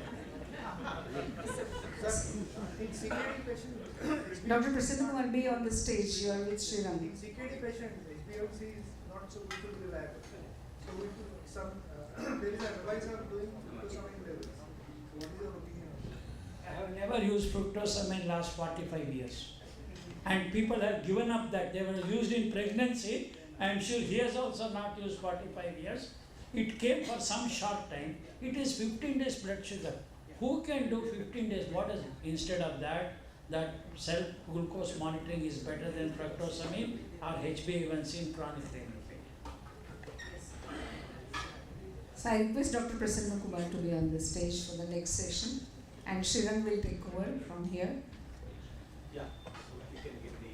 Dr. Prasanna Kumar, be on the stage. You are with Shrirang. In CKD patient, HbA1c is not so good to be reliable. So we do some, there is a advice of doing glucosamine levels. So what is your opinion on that? I have never used fructosamine last 45 years. And people have given up that. They were used in pregnancy. I am sure he has also not used 45 years. It came for some short time. It is 15 days blood sugar. Who can do 15 days? What is it? Instead of that self-glucose monitoring is better than fructosamine or HbA1c in chronic renal failure. So I request Dr. Prasanna Kumar to be on the stage for the next session, and Shrirang will take over from here. Yeah, you can give the.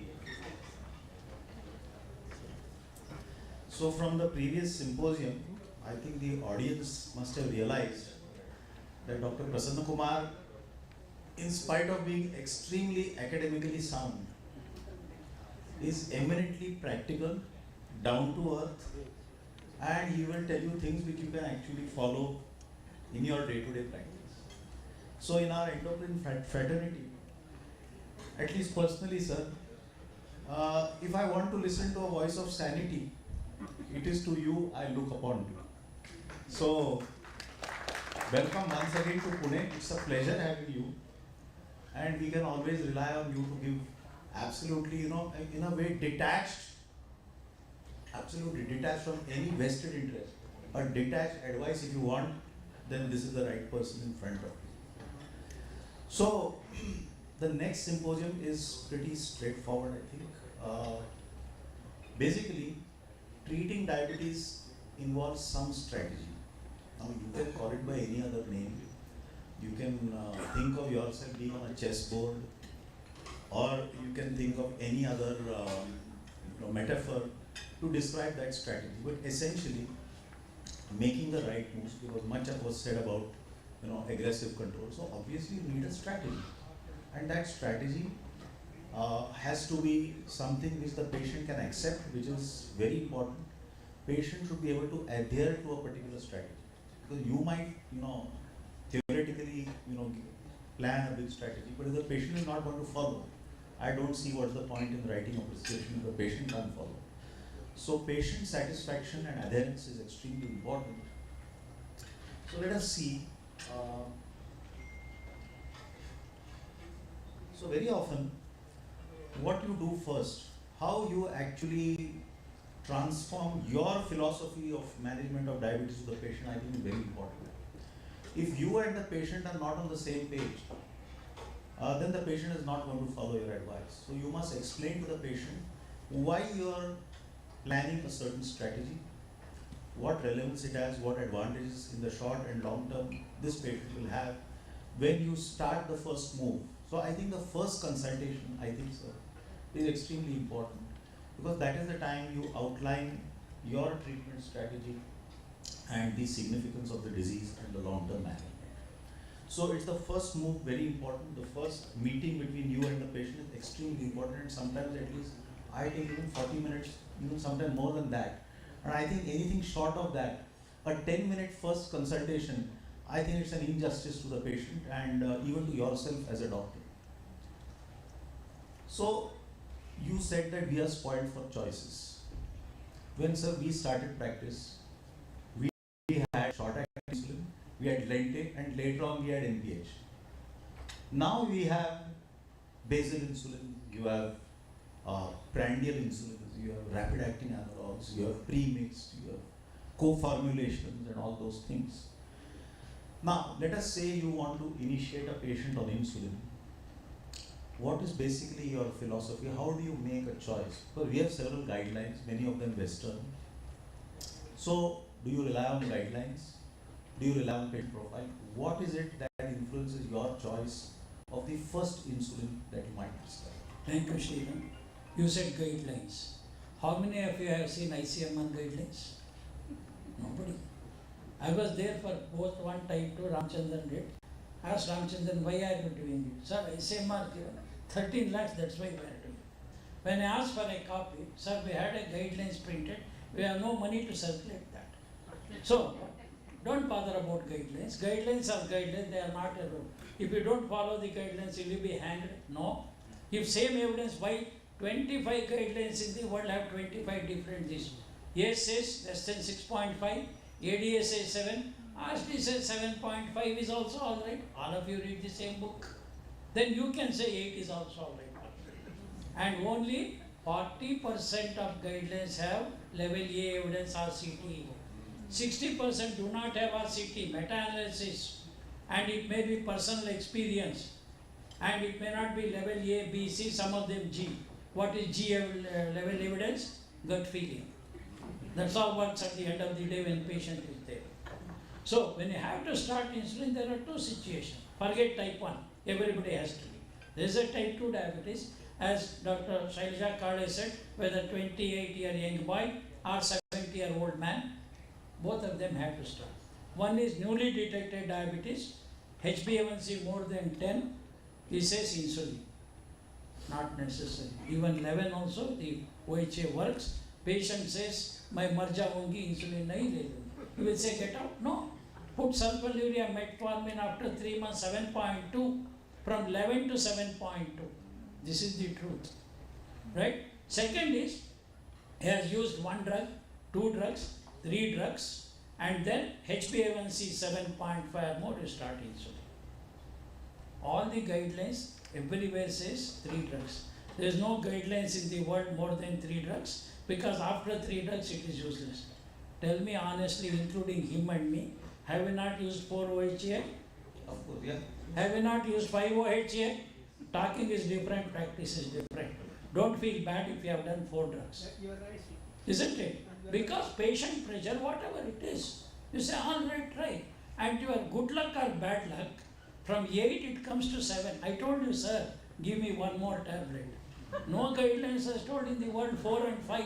So from the previous symposium, I think the audience must have realized that Dr. Prasanna Kumar, in spite of being extremely academically sound, is eminently practical, down to earth, and he will tell you things which you can actually follow in your day-to-day practice. So in our endocrine fraternity, at least personally, sir, if I want to listen to a voice of sanity, it is to you I look upon to. So, welcome once again to Pune. It's a pleasure having you, and we can always rely on you to give absolutely, in a way detached, absolutely detached from any vested interest, but detached advice. If you want, then this is the right person in front of you. So, the next symposium is pretty straightforward, I think. Basically, treating diabetes involves some strategy. Now, you can call it by any other name. You can think of yourself being on a chessboard, or you can think of any other metaphor to describe that strategy. But essentially, making the right moves, because much was said about aggressive control. So obviously, you need a strategy, and that strategy has to be something which the patient can accept, which is very important. Patient should be able to adhere to a particular strategy. Because you might, theoretically, plan a big strategy, but if the patient is not going to follow, I don't see what's the point in writing a prescription if the patient can't follow. So patient satisfaction and adherence is extremely important. So let us see. So very often, what you do first, how you actually transform your philosophy of management of diabetes to the patient, I think is very important. If you and the patient are not on the same page, then the patient is not going to follow your advice. So you must explain to the patient why you are planning a certain strategy, what relevance it has, what advantages in the short and long term this patient will have when you start the first move. So I think the first consultation, I think, sir, is extremely important, because that is the time you outline your treatment strategy and the significance of the disease and the long-term management. So it's the first move, very important. The first meeting between you and the patient is extremely important, and sometimes at least I take even 40 minutes, even sometimes more than that. And I think anything short of that, a 10-minute first consultation, I think it's an injustice to the patient and even to yourself as a doctor. So you said that we are spoiled for choices. When, sir, we started practice, we had short-acting insulin, we had Lente, and later on we had NPH. Now we have basal insulin, you have prandial insulins, you have rapid-acting analogs, you have pre-mixed, you have co-formulations and all those things. Now, let us say you want to initiate a patient on insulin. What is basically your philosophy? How do you make a choice? Because we have several guidelines, many of them Western. So, do you rely on guidelines? Do you rely on patient profile? What is it that influences your choice of the first insulin that you might prescribe? Thank you, Shrirang. You said guidelines. How many of you have seen ICMR guidelines? Nobody. I was there for both one type 2 Ramchandran did. I asked Ramchandran, why are you doing it? Sir, ICMR given 13 lakhs, that's why we are doing it. When I asked for a copy, sir, we had a guidelines printed, we have no money to circulate that. So, don't bother about guidelines. Guidelines are guidelines, they are not a rule. If you don't follow the guidelines, will you be hanged? No. If same evidence, why 25 guidelines in the world have 25 different things? ACE says less than 6.5, ADA says 7, RSD says 7.5 is also alright. All of you read the same book. Then you can say 8 is also alright. And only 40% of guidelines have level A evidence RCT. 60% do not have RCT, meta-analysis, and it may be personal experience, and it may not be level A, B, C, some of them G. What is G level evidence? Gut feeling. That's all works at the end of the day when patient is there. So when you have to start insulin, there are two situations. Forget type 1, everybody has to be. There is a type 2 diabetes, as Dr. Shailaja Kale said, whether 28-year young boy or 70-year-old man, both of them have to start. One is newly detected diabetes, HbA1c more than 10, he says insulin. Not necessary. Even 11 also, the OHA works. Patient says, my marja hongi, insulin nahi le lungi. You will say, get out? No. Put sulfonylurea metformin after 3 months, 7.2, from 11 to 7.2. This is the truth. Right? Second is, he has used 1 drug, 2 drugs, 3 drugs, and then HbA1c 7.5 or more, you start insulin. All the guidelines everywhere says 3 drugs. There is no guidelines in the world more than 3 drugs, because after 3 drugs it is useless. Tell me honestly, including him and me, have we not used 4 OHA? Of course, yeah. Have we not used 5 OHA? Talking is different, practice is different. Don't feel bad if you have done 4 drugs. You are right. Isn't it? Because patient pressure, whatever it is, you say, all right, try. And your good luck or bad luck, from 8 it comes to 7. I told you, sir, give me 1 more tablet. No guidelines has told in the world 4 and 5.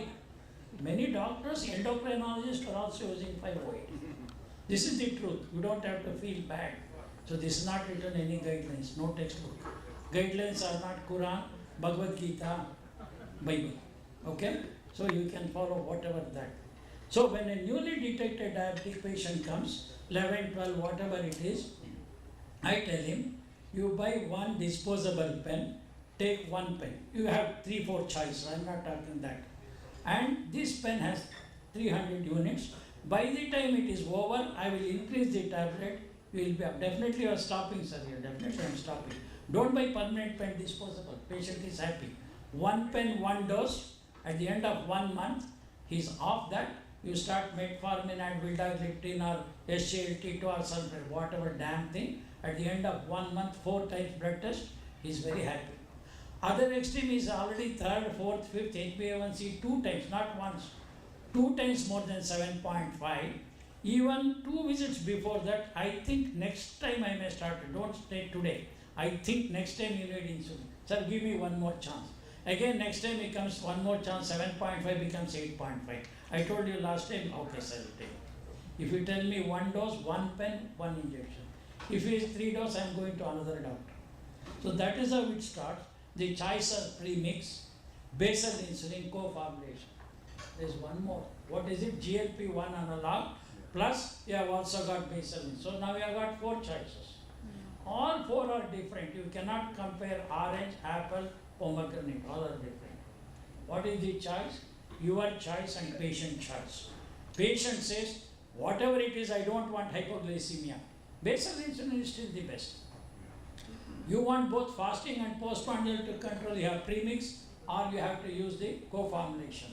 Many doctors, endocrinologists are also using 5 or 8. This is the truth. You don't have to feel bad. So this is not written any guidelines, no textbook. Guidelines are not Quran, Bhagavad Gita, Bible. Okay? So you can follow whatever that. So when a newly detected diabetic patient comes, 11, 12, whatever it is, I tell him, you buy 1 disposable pen, take one pen. You have 3-4 choices, I'm not talking that. And this pen has 300 units. By the time it is over, I will increase the tablet. You will be definitely you are stopping, sir. Here. Definitely I am stopping. Don't buy permanent pen, disposable. Patient is happy. One pen, one dose. At the end of 1 month, he is off that. You start metformin and vildagliptin or SGLT2 or sulfate, whatever damn thing. At the end of 1 month, 4 times blood test, he is very happy. Other extreme is already 3rd, 4th, 5th, HbA1c 2 times, not once. 2 times more than 7.5. Even 2 visits before that, I think next time I may start. Don't stay today. I think next time you need insulin. Sir, give me one more chance. Again, next time it comes one more chance, 7.5 becomes 8.5. I told you last time, okay, sir, take. If you tell me 1 dose, 1 pen, 1 injection. If it is 3 doses, I am going to another doctor. So that is how it starts. The choice are pre-mix, basal insulin co-formulation. There is one more. What is it? GLP-1 analog plus you have also got basal insulin. So now you have got 4 choices. All 4 are different. You cannot compare orange, apple, pomegranate. All are different. What is the choice? Your choice and patient choice. Patient says, whatever it is, I don't want hypoglycemia. Basal insulin is still the best. You want both fasting and postprandial to control, you have premix or you have to use the co-formulation.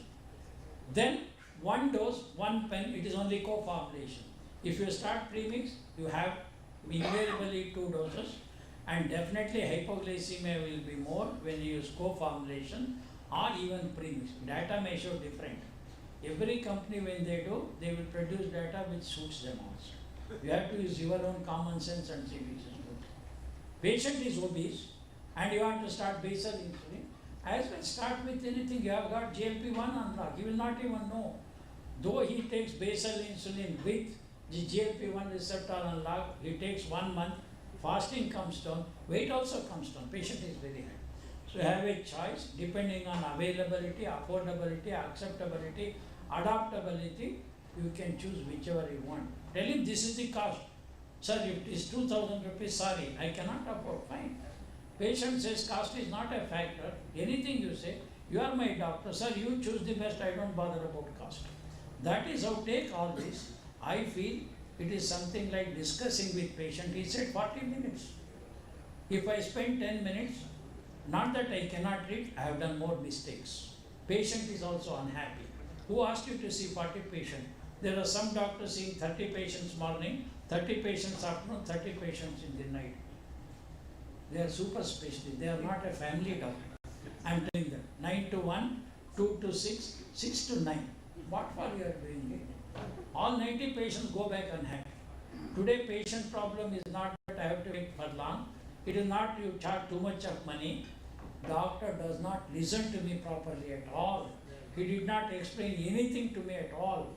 Then 1 dose, 1 pen, it is only co-formulation. If you start premix, you have invariably 2 doses, and definitely hypoglycemia will be more when you use co-formulation or even premix. Data may show different. Every company when they do, they will produce data which suits them also. You have to use your own common sense and see which is good. Patient is obese and you want to start basal insulin. As well start with anything, you have got GLP-1 unlock, he will not even know. Though he takes basal insulin with the GLP-1 receptor unlock, he takes 1 month, fasting comes down, weight also comes down, patient is very high. So you have a choice depending on availability, affordability, acceptability, adaptability, you can choose whichever you want. Tell him this is the cost. Sir, if it is 2,000 rupees, sorry, I cannot afford, fine. Patient says cost is not a factor. Anything you say, you are my doctor, sir, you choose the best, I don't bother about cost. That is how take all this. I feel it is something like discussing with patient. He said 40 minutes. If I spend 10 minutes, not that I cannot treat, I have done more mistakes. Patient is also unhappy. Who asked you to see 40 patients? There are some doctors seeing 30 patients morning, 30 patients afternoon, 30 patients in the night. They are super specialists. They are not a family doctor. I am telling them 9 to 1, 2 to 6, 6 to 9. What for you are doing it? All 90 patients go back unhappy. Today patient problem is not that I have to wait for long. It is not you charge too much of money. Doctor does not listen to me properly at all. He did not explain anything to me at all.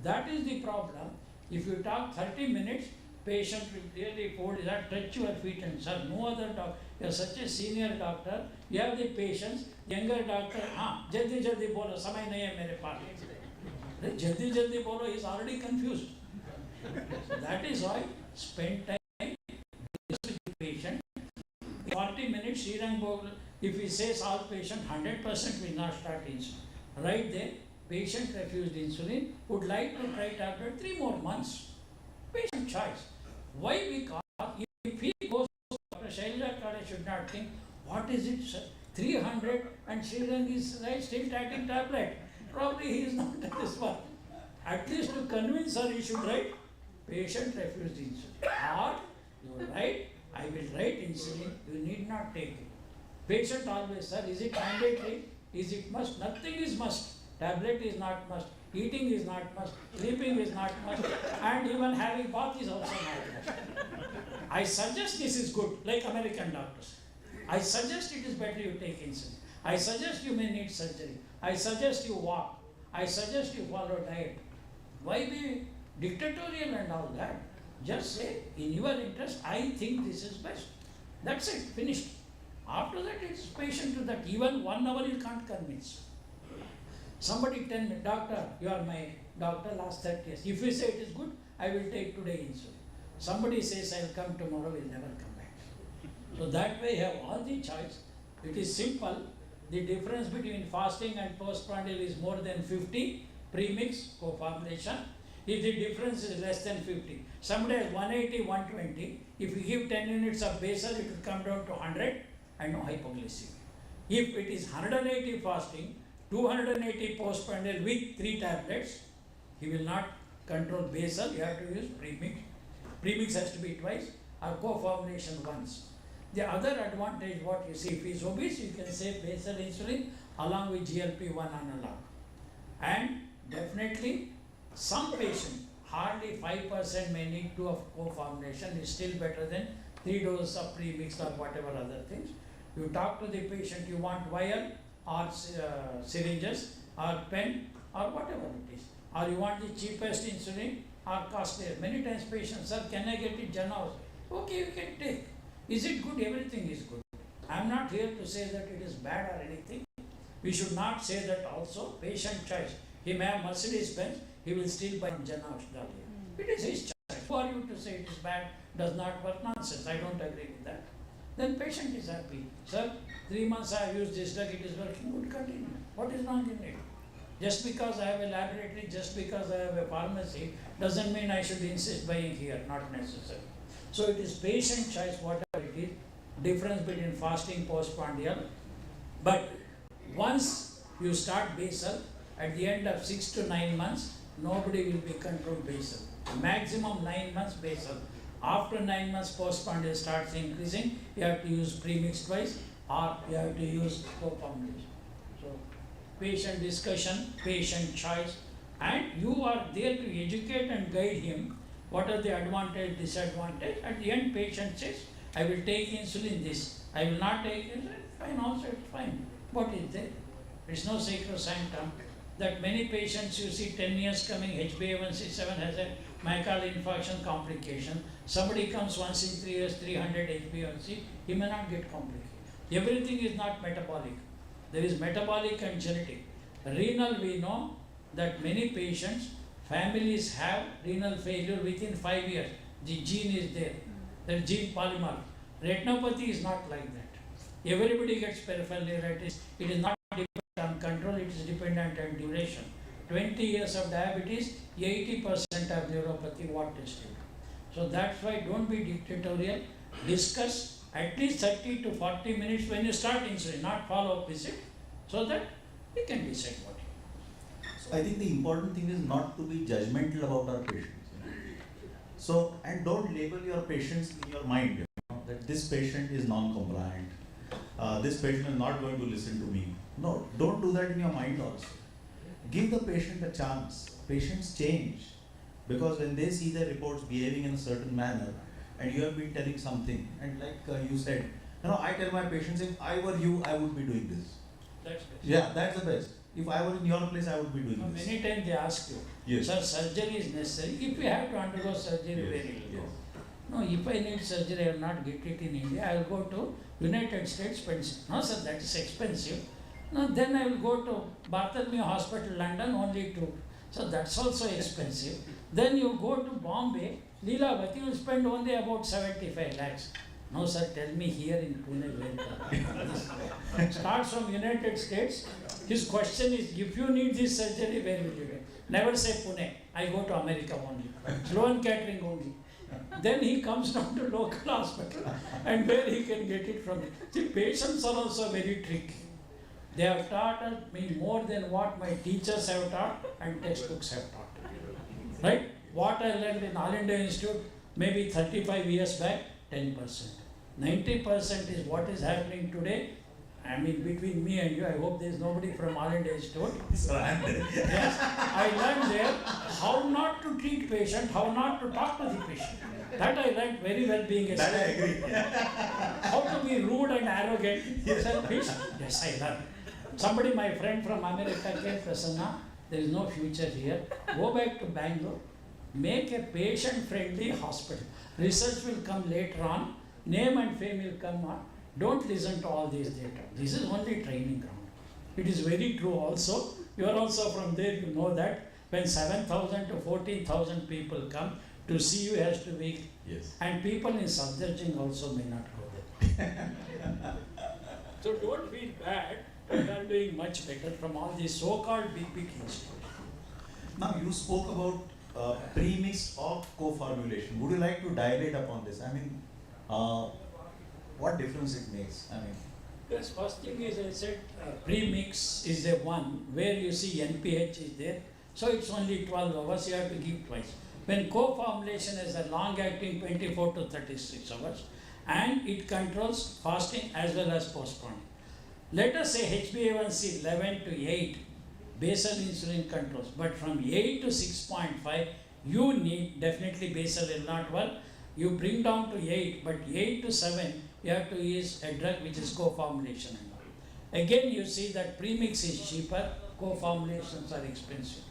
That is the problem. If you talk 30 minutes, patient will really fold that, touch your feet and sir, no other doctor. You are such a senior doctor, you have the patience, younger doctor, jaldi jaldi bolo, samay nahi hai mere paas. Jaldi jaldi bolo, he is already confused. So that is why spend time with the patient. 40 minutes, Shrirang Godbole, if he says all patient, 100% will not start insulin. Right there, patient refused insulin, would like to try tablet 3 more months. Patient choice. Why? Because if he goes to Dr. Shailaja Kale should not think, what is it, sir? 300 and Shrirang is right, still taking tablet. Probably he is not this one. At least to convince her he should write, patient refused insulin. Or you write, I will write insulin, you need not take it. Patient always, sir, is it mandatory? Is it must? Nothing is must. Tablet is not must. Eating is not must. Sleeping is not must. And even having bath is also not must. I suggest this is good, like American doctors. I suggest it is better you take insulin. I suggest you may need surgery. I suggest you walk. I suggest you follow diet. Why be dictatorial and all that? Just say, in your interest, I think this is best. That's it, finished. After that, it's patient to that. Even 1 hour you can't convince. Somebody tell me, doctor, you are my doctor last 30 years. If you say it is good, I will take today insulin. Somebody says I will come tomorrow, will never come back. So that way you have all the choice. It is simple. The difference between fasting and postprandial is more than 50 premix co-formulation. If the difference is less than 50, somebody has 180, 120, if you give 10 units of basal, it will come down to 100 and no hypoglycemia. If it is 180 fasting, 280 postprandial with 3 tablets, he will not control basal, you have to use premix. Premix has to be twice or co-formulation once. The other advantage what you see, if he is obese, you can say basal insulin along with GLP-1 analog. And definitely some patient, hardly 5% may need 2 of co-formulation, is still better than 3 doses of premix or whatever other things. You talk to the patient, you want vial or syringes or pen or whatever it is. Or you want the cheapest insulin or costlier. Many times patients, sir, can I get it Janaus? Okay, you can take. Is it good? Everything is good. I am not here to say that it is bad or anything. We should not say that also. Patient choice. He may have Mercedes-Benz, he will still buy Janaus Dahlia. It is his choice. Who are you to say it is bad, does not work? Nonsense. I don't agree with that. Then patient is happy. Sir, 3 months I have used this drug, it is working good, continue. What is wrong in it? Just because I have a laboratory, just because I have a pharmacy, doesn't mean I should insist buying here, not necessary. So it is patient choice, whatever it is, difference between fasting, postprandial. But once you start basal, at the end of 6 to 9 months, nobody will be controlled basal. Maximum 9 months basal. After 9 months, postprandial starts increasing, you have to use premix twice or you have to use co-formulation. So, patient discussion, patient choice, and you are there to educate and guide him. What are the advantage, disadvantage? At the end, patient says, I will take insulin this, I will not take insulin, fine, also it's fine. What is there? There is no sacrosanctum. That many patients you see 10 years coming, HbA1c7 has a myocardial infarction complication. Somebody comes once in 3 years, 300 HbA1c, he may not get complicated. Everything is not metabolic. There is metabolic and genetic. Renal, we know that many patients, families have renal failure within 5 years. The gene is there. The gene polymorph. Retinopathy is not like that. Everybody gets peripheral neuritis. It is not dependent on control, it is dependent on duration. 20 years of diabetes, 80% of neuropathy, what tested. So that's why don't be dictatorial. Discuss at least 30 to 40 minutes when you start insulin, not follow-up visit, so that we can decide what you want. So I think the important thing is not to be judgmental about our patients. So, and don't label your patients in your mind, that this patient is non-compliant, this patient is not going to listen to me. No, don't do that in your mind also. Give the patient a chance. Patients change because when they see their reports behaving in a certain manner and you have been telling something, and like you said, I tell my patients, if I were you, I would be doing this. That's best. Yeah, that's the best. If I were in your place, I would be doing this. Many times they ask you, Yes. sir, surgery is necessary. If you have to undergo surgery, Yes, where you will yes. go? No, if I need surgery, I will not get it in India. I will go to United States, Pennsylvania. No, sir, that is expensive. No, then I will go to Bartholomew Hospital, London, only 2. So that's also expensive. Then you go to Bombay, Leelavati, you will spend only about 75 lakhs. No, sir, tell me here in Pune where starts from United States. His question is, if you need this surgery, where will you get? Never say Pune. I go to America only. Sloan Catering only. Then he comes down to local hospital and where he can get it from. See, patients are also very tricky. They have taught me more than what my teachers have taught and textbooks have taught. Right? What I learned in All India Institute, maybe 35 years back, 10%. 90% is what is happening today. I mean, between me and you, I hope there is nobody from All India Institute. So I'm there. Yes, I learned there how not to treat patient, how not to talk to the patient. That I learned very well being a That I agree. how to be rude and arrogant. Selfish. Yes, I learned. Somebody, my friend from America, M Prasanna, there is no future here. Go back to Bangalore. Make a patient-friendly hospital. Research will come later on. Name and fame will come on. Don't listen to all these data. This is only training ground. It is very true also. You are also from there, you know that when 7,000 to 14,000 people come to see you has to be, Yes. and people in Safdarjung also may not go there. So don't feel bad, we are doing much better from all these so-called big institutes. Now you spoke about pre-mix or co-formulation. Would you like to dilate upon this? I mean, what difference it makes? I mean, Yes, first thing is I said pre-mix is the one where you see NPH is there. So it's only 12 hours, you have to give twice. When co-formulation is a long-acting 24 to 36 hours and it controls fasting as well as postponing. Let us say HbA1c 11 to 8, basal insulin controls, but from 8 to 6.5, you need definitely basal will not work. You bring down to 8, but 8 to 7, you have to use a drug which is co-formulation. Again, you see that premix is cheaper, co-formulations are expensive.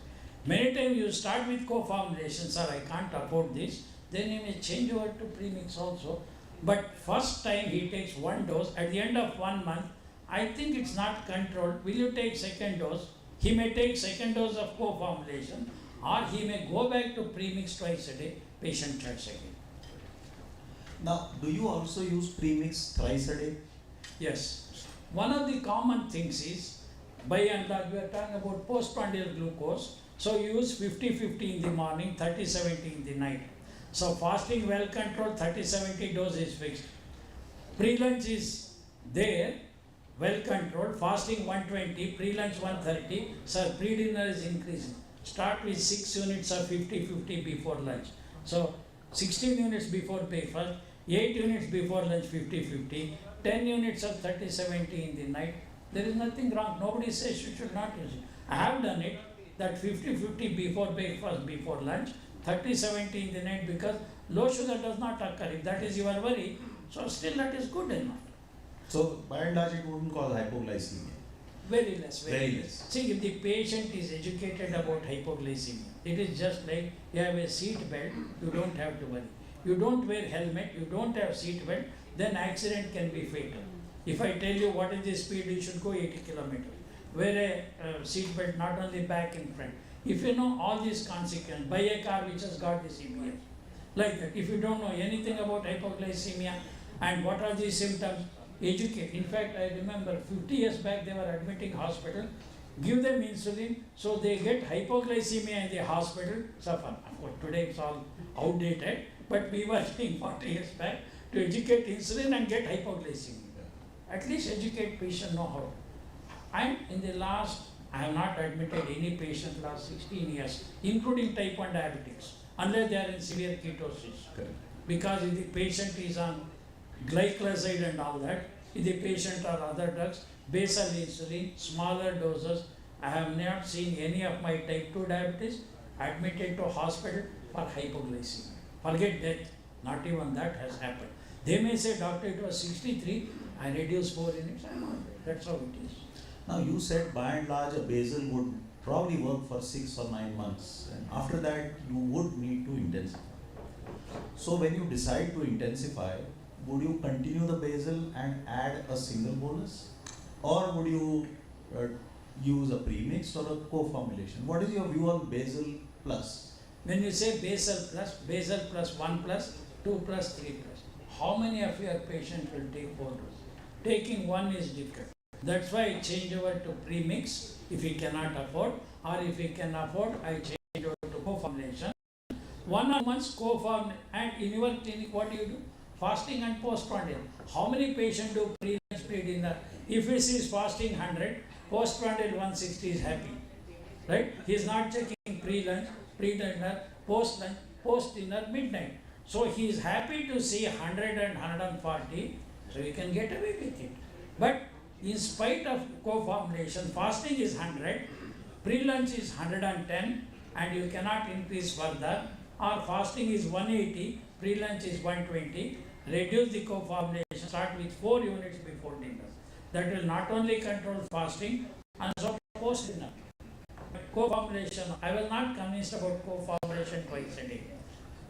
Many times you start with co-formulation, sir, I can't afford this, then you may change over to premix also. But first time he takes one dose, at the end of 1 month, I think it's not controlled. Will you take second dose? He may take second dose of co-formulation, or he may go back to premix twice a day, patient choice again. now do you also use pre-mix thrice a day? Yes. One of the common things is, by and large, we are talking about postprandial glucose. So you use 50-50 in the morning, 30-70 in the night. So fasting well controlled, 30-70 dose is fixed. Pre-lunch is there, well controlled, fasting 120, pre-lunch 130, so pre-dinner is increasing. Start with 6 units of 50-50 before lunch. So 16 units before breakfast, 8 units before lunch 50-50, 10 units of 30-70 in the night. There is nothing wrong. Nobody says you should not use it. I have done it, that 50-50 before breakfast, before lunch, 30-70 in the night, because low sugar does not occur. If that is your worry, so still that is good enough. So by and large it wouldn't cause hypoglycemia. Very less. Very less. See, if the patient is educated about hypoglycemia, it is just like you have a seat belt, you don't have to worry. You don't wear helmet, you don't have seat belt, then accident can be fatal. If I tell you what is the speed, you should go 80 kilometers. Wear a seat belt not only back and front. If you know all these consequences, buy a car which has got this EPS. Like that. If you don't know anything about hypoglycemia and what are the symptoms, educate. In fact, I remember 50 years back they were admitting hospital, give them insulin, so they get hypoglycemia in the hospital, suffer. Of course, today it's all outdated, but we were saying 40 years back to educate insulin and get hypoglycemia. At least educate patient know how. And in the last, I have not admitted any patient last 16 years, including type 1 diabetics, unless they are in severe ketosis. Correct. Because if the patient is on glycoside and all that, if the patient or other drugs, basal insulin, smaller doses, I have not seen any of my type 2 diabetes admitted to hospital for hypoglycemia. Forget death, not even that has happened. They may say, doctor, it was 63, I reduced 4 units, I'm all right. That's how it is. Now you said by and large a basal would probably work for 6 or 9 months, and after that you would need to intensify. So when you decide to intensify, would you continue the basal and add a single bolus, or would you use a premix or a co-formulation? What is your view on basal plus? When you say basal plus 1 plus, 2 plus, 3 plus, how many of your patients will take 4 doses? Taking 1 is difficult. That's why I change over to premix if he cannot afford, or if he can afford, I change over to co-formulation. 1 or 2 months co-form, and in your clinic what do you do? Fasting and postprandial. How many patients do pre-lunch, pre-dinner? If he is fasting 100, postprandial 160 is happy. Right? He is not checking pre-lunch, pre-dinner, post-lunch, post-dinner, midnight. So he is happy to see 100 and 140, so he can get away with it. But in spite of co-formulation, fasting is 100, pre-lunch is 110, and you cannot increase further, or fasting is 180, pre-lunch is 120, reduce the co-formulation, start with 4 units before dinner. That will not only control fasting, and also post-dinner. Co-formulation, I was not convinced about co-formulation twice a day.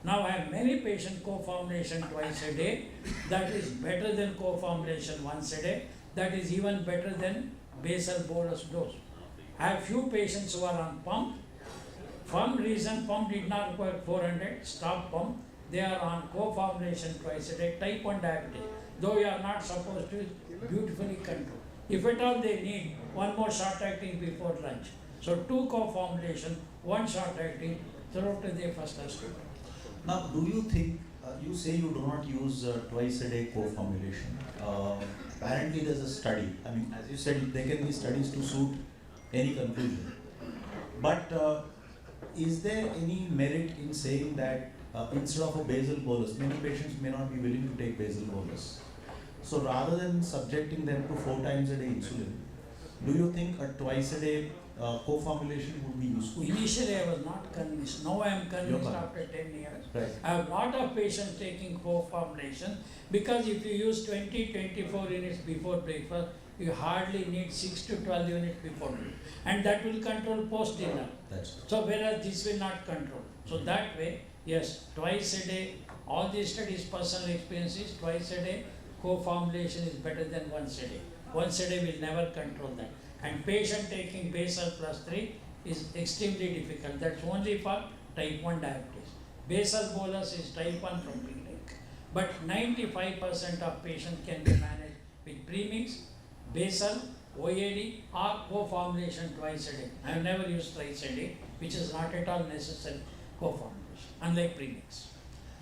Now I have many patients co-formulation twice a day, that is better than co-formulation once a day, that is even better than basal bolus dose. I have few patients who are on pump. For some reason pump did not work 400, stop pump, they are on co-formulation twice a day, type 1 diabetes. Though you are not supposed to beautifully control. If at all they need one more short acting before lunch. So 2 co-formulation, 1 short acting throughout the day first has to be. Now, do you think, you say you do not use twice a day co-formulation. Apparently there's a study, I mean, as you said, there can be studies to suit any conclusion. But is there any merit in saying that instead of a basal bolus, many patients may not be willing to take basal bolus. So rather than subjecting them to 4 times a day insulin, do you think a twice a day co-formulation would be useful? Initially I was not convinced, now I am convinced after 10 years. Right. I have lot of patients taking co-formulation because if you use 20-24 units before breakfast, you hardly need 6 to 12 units before breakfast. And that will control post-dinner. That's right. So whereas this will not control. So that way, yes, twice a day, all these studies, personal experiences, twice a day, co-formulation is better than once a day. Once a day will never control that. And patient taking basal plus 3 is extremely difficult. That's only for type 1 diabetes. Basal bolus is type 1 from clinic. But 95% of patients can be managed with premix, basal, OAD or co-formulation twice a day. I have never used twice a day, which is not at all necessary co-formulation, unlike premix.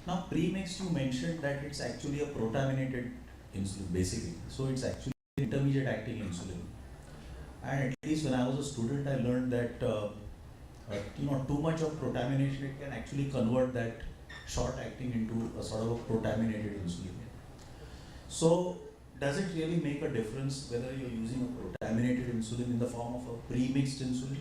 Now, premix, you mentioned that it's actually a protaminated insulin, basically. So it's actually intermediate acting insulin. And at least when I was a student, I learned that too much of protamination, it can actually convert that short acting into a sort of a protaminated insulin. So does it really make a difference whether you're using a protaminated insulin in the form of a pre-mixed insulin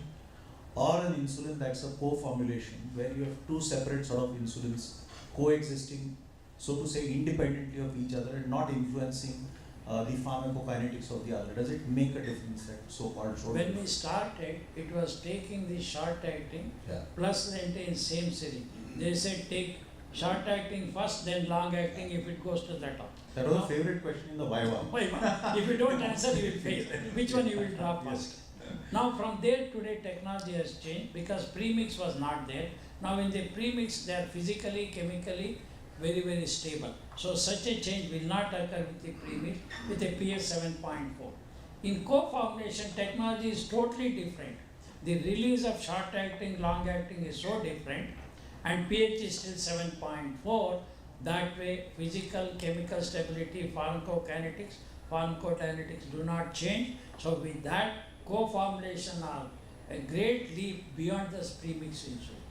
or an insulin that's a co-formulation where you have 2 separate sort of insulins coexisting, so to say, independently of each other and not influencing the pharmacokinetics of the other? Does it make a difference, that so-called short? When we started, it was taking the short acting plus lente in same syringe. They said take short acting first, then long acting if it goes to the top. That was a favorite question in the Viva. If you don't answer, you will fail. Which one you will drop first? Now from there today technology has changed because premix was not there. Now in the premix they are physically, chemically very, very stable. So such a change will not occur with the premix with a pH 7.4. In co-formulation technology is totally different. The release of short acting, long acting is so different and pH is still 7.4. That way physical, chemical stability, pharmacokinetics, pharmacodynamics do not change. So with that, co-formulation are a great leap beyond the premixed insulin.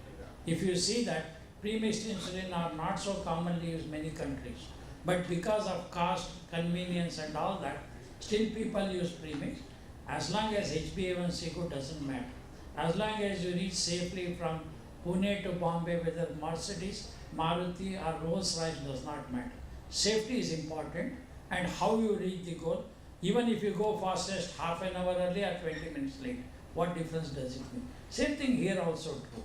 If you see that premixed insulin are not so commonly used in many countries, but because of cost, convenience and all that, still people use premix. As long as HbA1c good doesn't matter. As long as you reach safely from Pune to Bombay, whether Mercedes, Maruti or Rolls Royce does not matter. Safety is important and how you reach the goal. Even if you go fastest half an hour early or 20 minutes late, what difference does it make? Same thing here also true.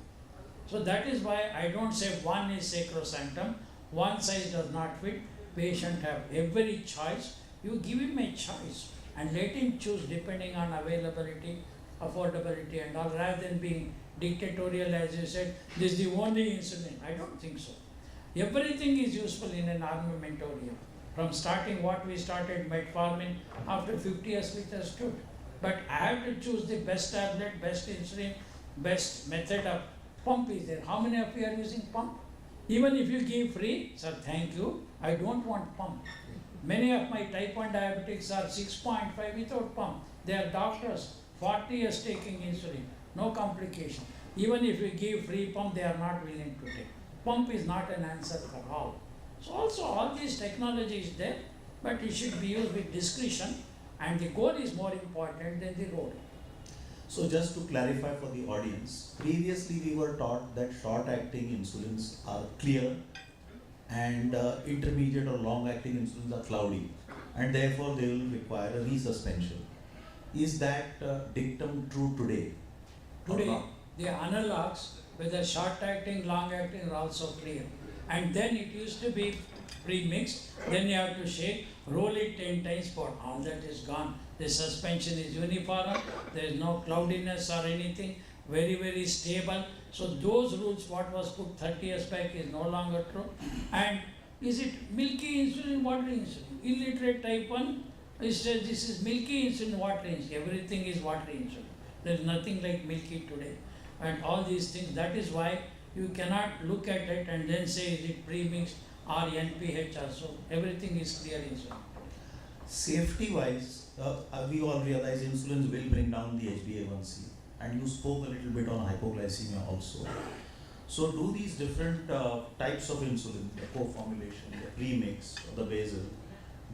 So that is why I don't say one is sacrosanctum, one size does not fit. Patient have every choice. You give him a choice and let him choose depending on availability, affordability and all, rather than being dictatorial as you said, this is the only insulin. I don't think so. Everything is useful in an armamentarium. From starting what we started metformin, after 50 years it has stood. But I have to choose the best tablet, best insulin, best method of pump is there. How many of you are using pump? Even if you give free, sir, thank you, I don't want pump. Many of my type 1 diabetics are 6.5 without pump. They are doctors, 40 years taking insulin, no complication. Even if you give free pump, they are not willing to take. Pump is not an answer for all. So also all these technology is there, but it should be used with discretion and the goal is more important than the road. So just to clarify for the audience, previously we were taught that short-acting insulins are clear and intermediate or long-acting insulins are cloudy and therefore they will require a resuspension. Is that dictum true today? Today, the analogs, whether short-acting, long-acting are also clear. And then it used to be pre-mixed, then you have to shake, roll it 10 times, but all that is gone. The suspension is uniform, there is no cloudiness or anything. very, very stable. So those rules, what was put 30 years back, is no longer true. And is it milky insulin, watery insulin? Illiterate type 1, it says this is milky insulin, watery insulin. Everything is watery insulin. There is nothing like milky today. And all these things, that is why you cannot look at it and then say is it premixed or NPH or so. Everything is clear insulin. Safety wise, we all realize insulins will bring down the HbA1c, and you spoke a little bit on hypoglycemia also. So do these different types of insulin, the co-formulation, the premix, or the basal,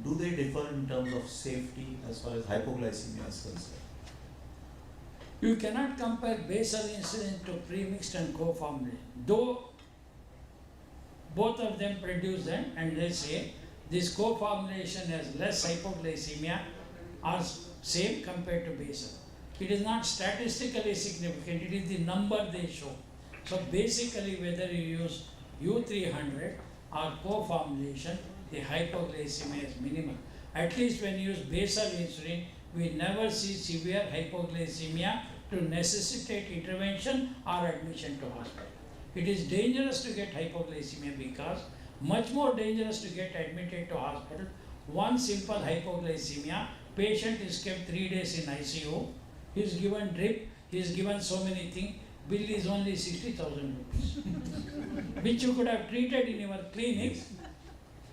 do they differ in terms of safety as far as hypoglycemia is concerned? You cannot compare basal insulin to premixed and co-formulation. Though both of them produce them, and they say this co-formulation has less hypoglycemia or same compared to basal. It is not statistically significant, it is the number they show. So basically whether you use U300 or co-formulation, the hypoglycemia is minimal. At least when you use basal insulin, we never see severe hypoglycemia to necessitate intervention or admission to hospital. It is dangerous to get hypoglycemia because much more dangerous to get admitted to hospital. One simple hypoglycemia, patient is kept 3 days in ICU, he is given drip, he is given so many things, bill is only 60,000 rupees, which you could have treated in your clinics.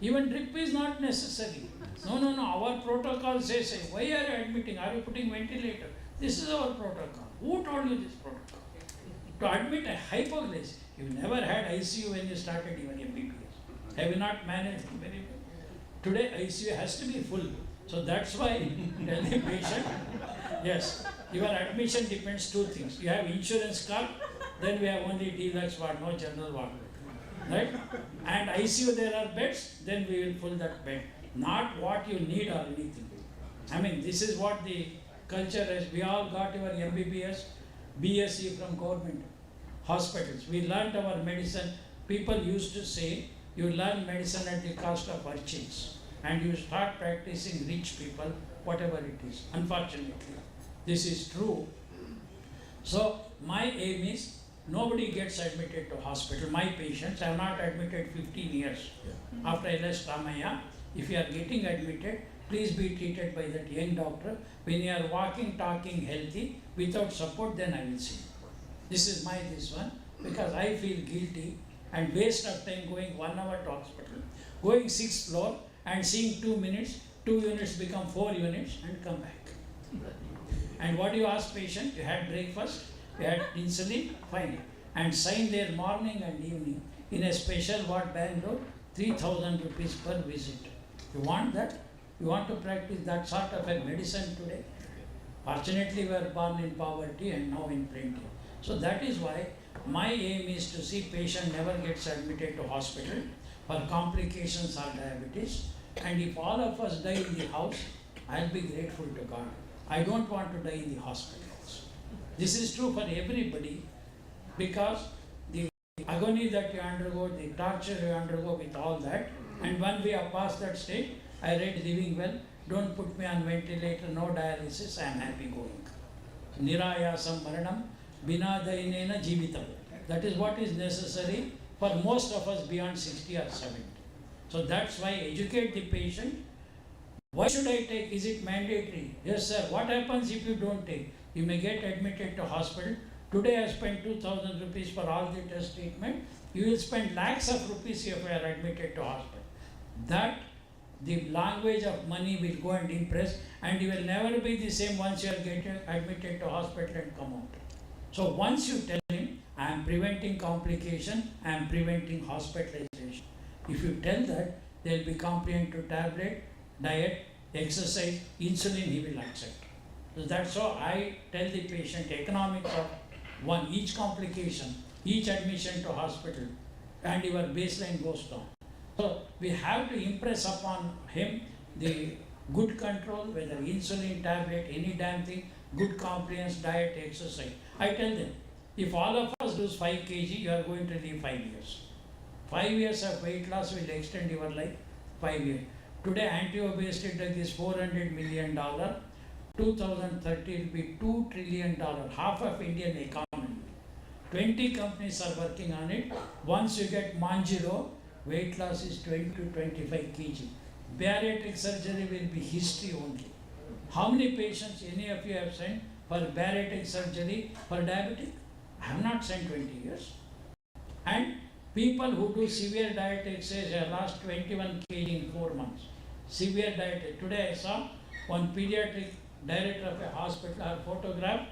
Even drip is not necessary. No, our protocol says, why are you admitting? Are you putting ventilator? This is our protocol. Who told you this protocol? To admit a hypoglycemia, you never had ICU when you started even MBBS. Have you not managed very well? Today ICU has to be full. So that's why tell the patient, yes, your admission depends 2 things. You have insurance card, then we have only deluxe ward, no general ward. Right? And ICU there are beds, then we will fill that bed. Not what you need or anything. I mean, this is what the culture is. We all got our MBBS, BSc from government hospitals. We learned our medicine. People used to say, you learn medicine at the cost of urchins. And you start practicing rich people, whatever it is. Unfortunately, this is true. So my aim is, nobody gets admitted to hospital. My patients, I have not admitted 15 years. After LS Ramaya, if you are getting admitted, please be treated by that young doctor. When you are walking, talking, healthy, without support, then I will see. This is this one, because I feel guilty and waste of time going 1 hour to hospital, going 6th floor and seeing 2 minutes, 2 units become 4 units and come back. And what do you ask patient? You had breakfast, you had insulin, fine. And sign there morning and evening in a special ward, Bangalore, 3,000 rupees per visit. You want that? You want to practice that sort of a medicine today? Fortunately, we are born in poverty and now in plenty. So that is why my aim is to see patient never gets admitted to hospital for complications or diabetes. And if all of us die in the house, I'll be grateful to God. I don't want to die in the hospitals. This is true for everybody, because the agony that you undergo, the torture you undergo with all that, and when we are past that stage, I read Living Well, don't put me on ventilator, no dialysis, I am happy going. Nirayasam maranam bina dainena jeevitam. That is what is necessary for most of us beyond 60 or 70. So that's why educate the patient. Why should I take? Is it mandatory? Yes, sir. What happens if you don't take? You may get admitted to hospital. Today I spent 2,000 rupees for all the test treatment. You will spend lakhs of rupees if you are admitted to hospital. That the language of money will go and impress, and you will never be the same once you are getting admitted to hospital and come out. So once you tell him, I am preventing complication, I am preventing hospitalization. If you tell that, they will be compliant to tablet, diet, exercise, insulin, he will accept. So that's how I tell the patient economics of each complication, each admission to hospital, and your baseline goes down. So we have to impress upon him the good control, whether insulin, tablet, any damn thing, good compliance, diet, exercise. I tell them, if all of us lose 5 kg, you are going to live 5 years. 5 years of weight loss will extend your life, 5 years. Today anti-obesity drug is $400 million. 2030 will be $2 trillion, half of Indian economy. 20 companies are working on it. Once you get Manjiro, weight loss is 20 to 25 kg. Bariatric surgery will be history only. How many patients any of you have sent for bariatric surgery for diabetic? I have not sent 20 years. And people who do severe diet exercise have lost 21 kg in 4 months. Severe diet. Today I saw one pediatric director of a hospital, I photograph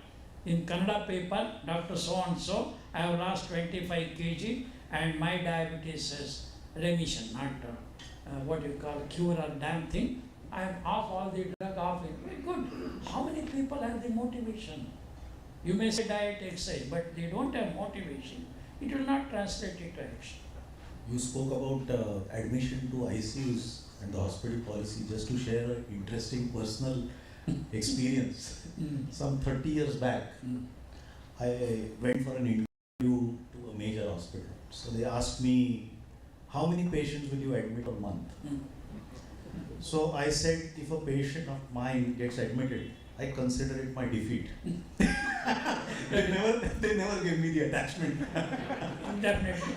in Kannada paper, Dr. So and so, I have lost 25 kg and my diabetes is remission, not what you call cure or damn thing. I am off all the drug, off it. Very good. How many people have the motivation? You may say diet, exercise, but they don't have motivation. It will not translate into action. You spoke about admission to ICUs and the hospital policy. Just to share an interesting personal experience. Some 30 years back, I went for an interview to a major hospital. So they asked me, how many patients will you admit a month? So I said, if a patient of mine gets admitted, I consider it my defeat. they never gave me the attachment. Definitely.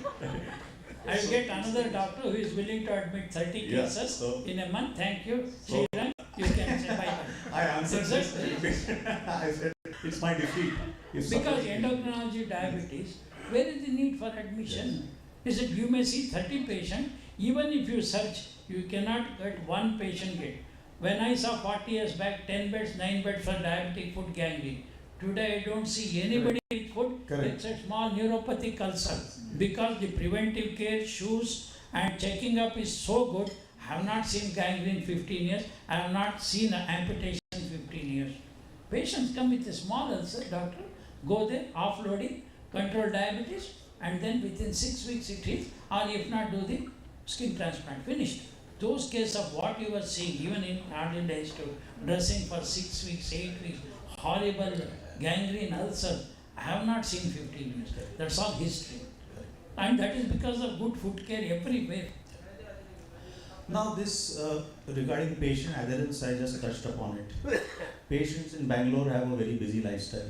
I will get another doctor who is willing to admit 30 cases in a month. Thank you. Shrirang, you can say bye. I answered this. I said, it's my defeat. Because endocrinology, diabetes, where is the need for admission? Is it you may see 30 patients, even if you search, you cannot get one patient get. When I saw 40 years back, 10 beds, 9 beds for diabetic foot gangrene. Today I don't see anybody with foot except small neuropathic ulcer. Because the preventive care, shoes and checking up is so good, I have not seen gangrene 15 years, I have not seen an amputation 15 years. Patients come with a small ulcer, doctor, go there, offloading, control diabetes, and then within 6 weeks it heals, or if not do the skin transplant, finished. Those cases of what you were seeing, even in early days to dressing for 6 weeks, 8 weeks, horrible gangrene ulcer, I have not seen 15 years. That's all history. And that is because of good food care everywhere. Now this regarding patient adherence, I just touched upon it. Patients in Bangalore have a very busy lifestyle.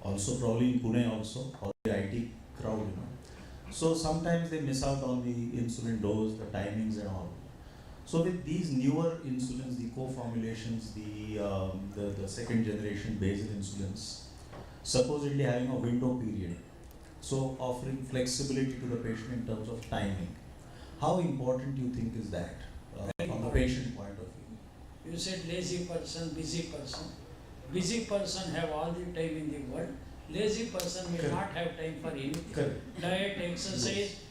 Also probably in Pune also, or the IT crowd, So sometimes they miss out on the insulin dose, the timings and all. So with these newer insulins, the co-formulations, the second generation basal insulins, supposedly having a window period, so offering flexibility to the patient in terms of timing. How important do you think is that from the patient point of view? You said lazy person, busy person. Busy person have all the time in the world. Lazy person will not have time for anything. Diet, exercise,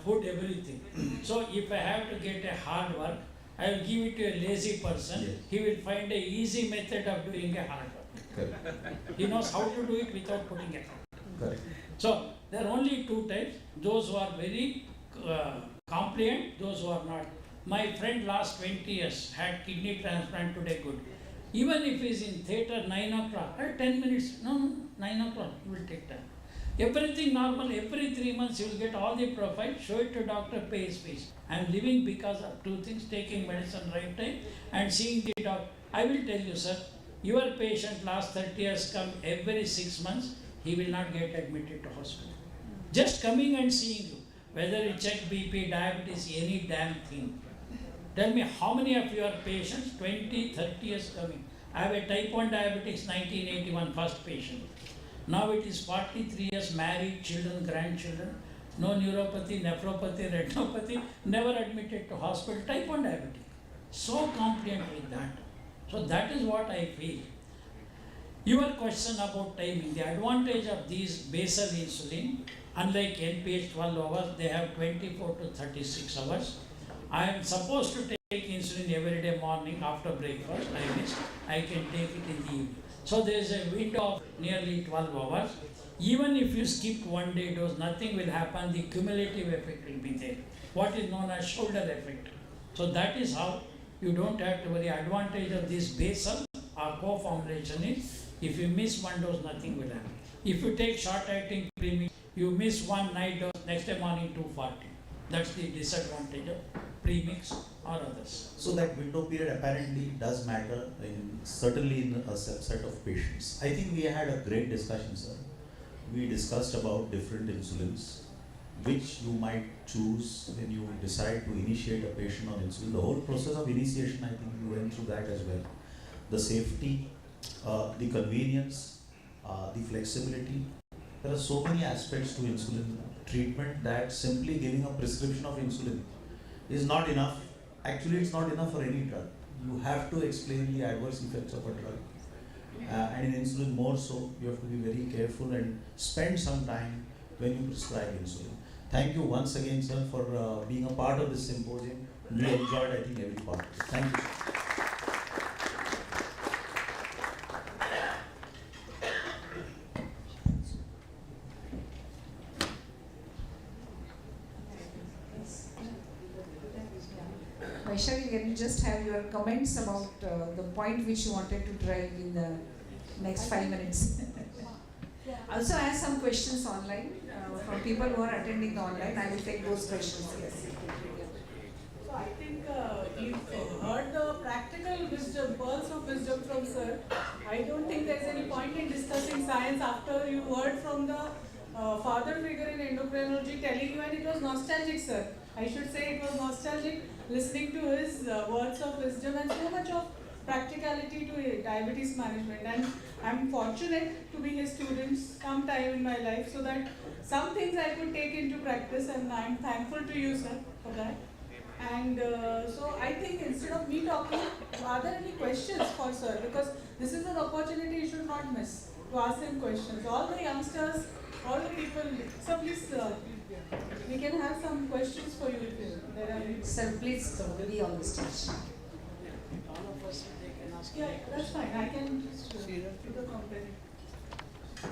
food, everything. So if I have to get a hard work, I will give it to a lazy person. He will find a easy method of doing a hard work. He knows how to do it without putting effort. So there are only two types, those who are very compliant, those who are not. My friend last 20 years had kidney transplant today good. Even if he is in theatre 9 o'clock, 10 minutes, no, 9 o'clock, he will take time. Everything normal, every 3 months you will get all the profile, show it to doctor, pay his fees. I am living because of two things, taking medicine right time and seeing the doctor. I will tell you, sir, your patient last 30 years come every 6 months, he will not get admitted to hospital. Just coming and seeing you, whether you check BP, diabetes, any damn thing. Tell me how many of your patients, 20, 30 years coming. I have a type 1 diabetics, 1981, first patient. Now it is 43 years, married, children, grandchildren, no neuropathy, nephropathy, retinopathy, never admitted to hospital, type 1 diabetic. So compliant with that. So that is what I feel. Your question about timing, the advantage of these basal insulin, unlike NPH 12 hours, they have 24 to 36 hours. I am supposed to take insulin every day morning after breakfast. I can take it in the evening. So there is a window of nearly 12 hours. Even if you skip one day dose, nothing will happen. The cumulative effect will be there. What is known as shoulder effect. So that is how you don't have to worry. Advantage of this basal or co-formulation is, if you miss one dose, nothing will happen. If you take short-acting premix, you miss one night dose, next day morning 240. That's the disadvantage of premix or others. So that window period apparently does matter, certainly in a subset of patients. I think we had a great discussion, sir. we discussed about different insulins, which you might choose when you decide to initiate a patient on insulin. The whole process of initiation, I think you went through that as well. The safety, the convenience, the flexibility. There are so many aspects to insulin treatment that simply giving a prescription of insulin is not enough. Actually, it's not enough for any drug. You have to explain the adverse effects of a drug. And in insulin more so, you have to be very careful and spend some time when you prescribe insulin. Thank you once again, sir, for being a part of this symposium. We enjoyed, I think, every part of it. Thank you, sir. Vaishali, can you just have your comments about the point which you wanted to drive in the next 5 minutes? Also, I have some questions online from people who are attending the online. I will take those questions. Yes. So I think you've heard the practical wisdom, pearls of wisdom from sir. I don't think there's any point in discussing science after you heard from the father figure in endocrinology telling you, and it was nostalgic, sir. I should say it was nostalgic listening to his words of wisdom and so much of practicality to diabetes management. And I'm fortunate to be his student sometime in my life so that some things I could take into practice, and I'm thankful to you, sir, for that. And so I think instead of me talking, are there any questions for sir? Because this is an opportunity you should not miss to ask him questions. All the youngsters, all the people, so please, we can have some questions for you if there are any. Sir, please be on the stage. All of us, they can ask. Yeah, that's fine. I can just do the comment.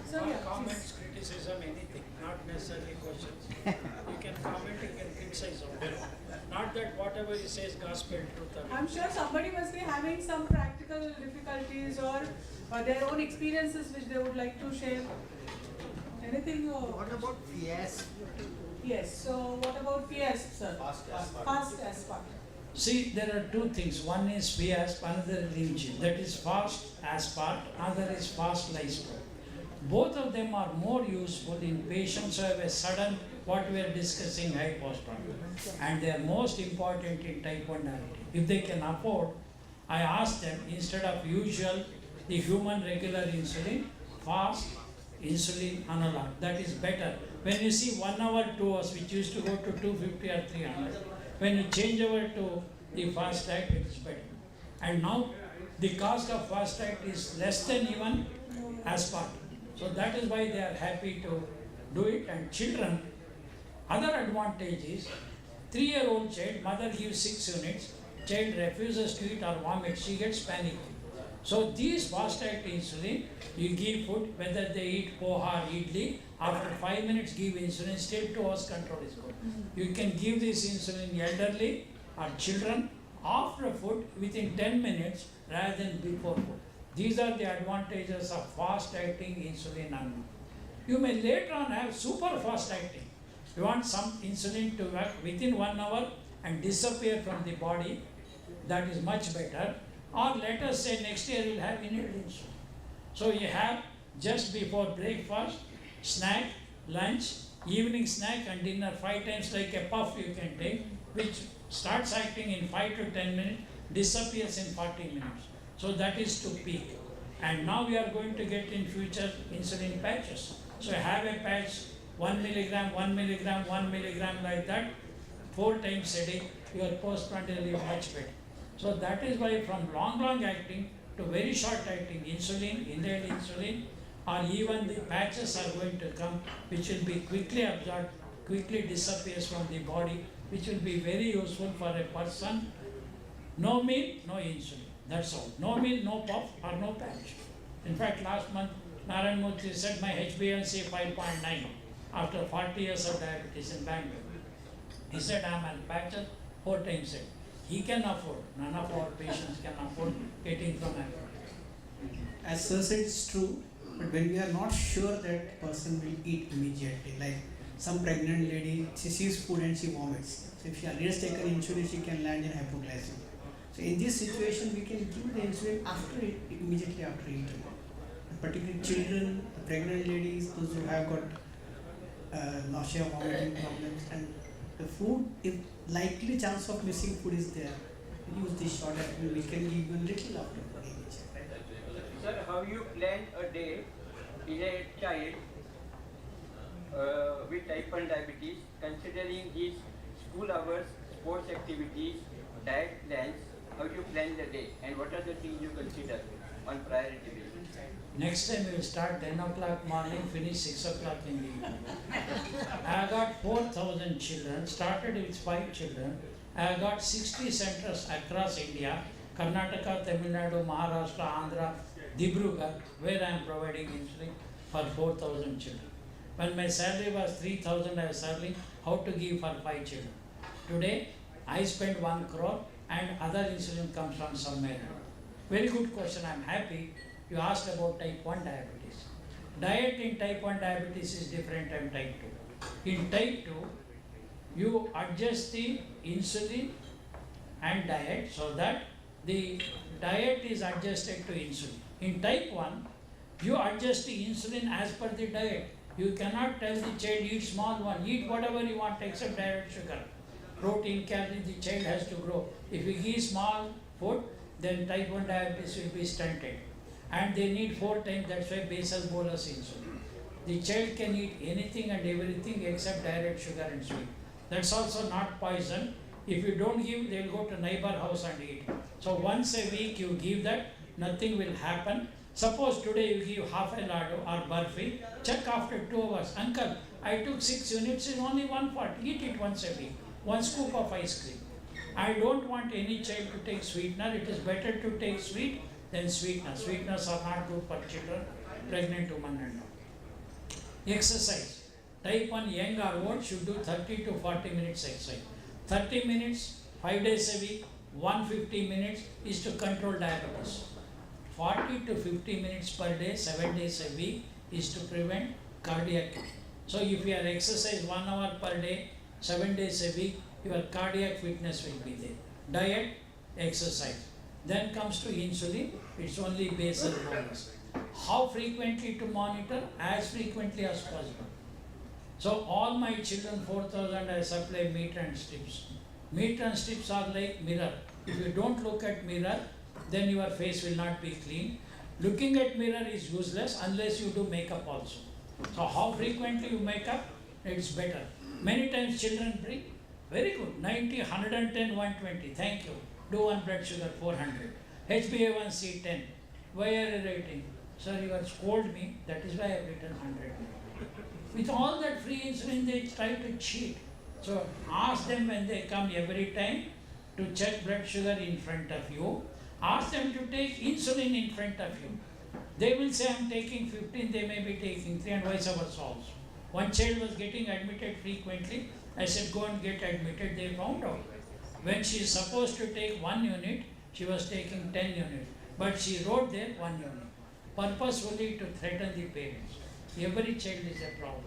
So Or yeah, comments, criticism, anything, not necessarily questions. You can comment, you can criticize also. Not that whatever he says gospel truth. I'm sure somebody must be having some practical difficulties or their own experiences which they would like to share. Anything? What about fiasco? Yes. So what about fiasco, sir? Fast aspart. See, there are two things. One is fiasp, another is limchil. That is fast aspart, another is fast lyspro. Both of them are more useful in patients who have a sudden, what we are discussing, hypospart. And they are most important in type 1 diabetes. If they can afford, I ask them, instead of usual, the human regular insulin, fast insulin analog. That is better. When you see 1 hour, 2 hours, which used to go to 250 or 300, when you change over to the fast act, it is better. And now the cost of fast act is less than even aspart. So that is why they are happy to do it. And children, other advantage is 3-year-old child, mother gives 6 units, child refuses to eat or vomit, she gets panic. So these fast act insulin, you give food, whether they eat poha or idli, after 5 minutes give insulin, still 2 hours control is good. You can give this insulin elderly or children after food within 10 minutes rather than before food. These are the advantages of fast acting insulin analog. You may later on have super fast acting. You want some insulin to work within 1 hour and disappear from the body, that is much better. Or let us say next year you will have inhaled insulin. So you have just before breakfast, snack, lunch, evening snack and dinner 5 times like a puff you can take, which starts acting in 5 to 10 minutes, disappears in 40 minutes. So that is to peak. And now we are going to get in future insulin patches. So have a patch, 1 milligram, 1 milligram, 1 milligram like that, 4 times a day, your postprandial will be much better. So that is why from long acting to very short acting insulin, inhaled insulin, or even the patches are going to come, which will be quickly absorbed, quickly disappears from the body, which will be very useful for a person. No meal, no insulin. That's all. No meal, no puff or no patch. In fact, last month, Narayan Murthy said my HbA1c 5.9 after 40 years of diabetes in Bangalore. He said I am on patches 4 times a day. He can afford. None of our patients can afford getting from Bangalore. As sir said, it's true, but when we are not sure that person will eat immediately, like some pregnant lady, she sees food and she vomits. So if she has taken insulin, she can land in hypoglycemia. So in this situation, we can give the insulin immediately after eating. particularly children, pregnant ladies, those who have got nausea, vomiting problems, and the food, if likely chance of missing food is there, use this short acting, we can give you a little after age. Sir, how you plan a day in a child with type 1 diabetes, considering his school hours, sports activities, diet plans, how you plan the day, and what are the things you consider on priority basis? Next time we will start 10 o'clock morning, finish 6 o'clock in the evening. I got 4,000 children, started with 5 children. I got 60 centers across India, Karnataka, Tamil Nadu, Maharashtra, Andhra, Dibrugarh, where I am providing insulin for 4,000 children. When my salary was 3,000, I was serving how to give for 5 children. Today, I spend 1 crore and other insulin comes from somewhere. Very good question, I am happy you asked about type 1 diabetes. Diet in type 1 diabetes is different than type 2. In type 2, you adjust the insulin and diet so that the diet is adjusted to insulin. In type 1, you adjust the insulin as per the diet. You cannot tell the child eat small one, eat whatever you want except direct sugar. Protein, calories, the child has to grow. If you give small food, then type 1 diabetes will be stunted. And they need 4 times, that's why basal bolus insulin. The child can eat anything and everything except direct sugar and sweet. That's also not poison. If you don't give, they will go to neighbor house and eat. So once a week you give that, nothing will happen. Suppose today you give half a laddu or barfi, check after 2 hours. Uncle, I took 6 units, it's only 140. Eat it once a week. 1 scoop of ice cream. I don't want any child to take sweetener. It is better to take sweet than sweetener. Sweeteners are not good for children, pregnant women and all. Exercise. Type 1 young or old should do 30 to 40 minutes exercise. 30 minutes, 5 days a week, 150 minutes is to control diabetes. 40 to 50 minutes per day, 7 days a week is to prevent cardiac. So if you are exercise 1 hour per day, 7 days a week, your cardiac fitness will be there. Diet, exercise. Then comes to insulin, it's only basal bolus. How frequently to monitor? As frequently as possible. So all my children, 4,000, I supply meter and strips. Meter and strips are like mirror. If you don't look at mirror, then your face will not be clean. Looking at mirror is useless unless you do makeup also. So how frequently you make up, it's better. Many times children bring, very good, 90, 110, 120, thank you. Do 1 blood sugar, 400. HbA1c 10. Why are you writing? Sir, you have scolded me, that is why I have written 100. With all that free insulin, they try to cheat. So ask them when they come every time to check blood sugar in front of you. Ask them to take insulin in front of you. They will say, I am taking 15, they may be taking 3 and vice versa also. One child was getting admitted frequently. I said, go and get admitted. They found out. When she is supposed to take 1 unit, she was taking 10 units. But she wrote there 1 unit. Purposefully to threaten the parents. Every child is a problem.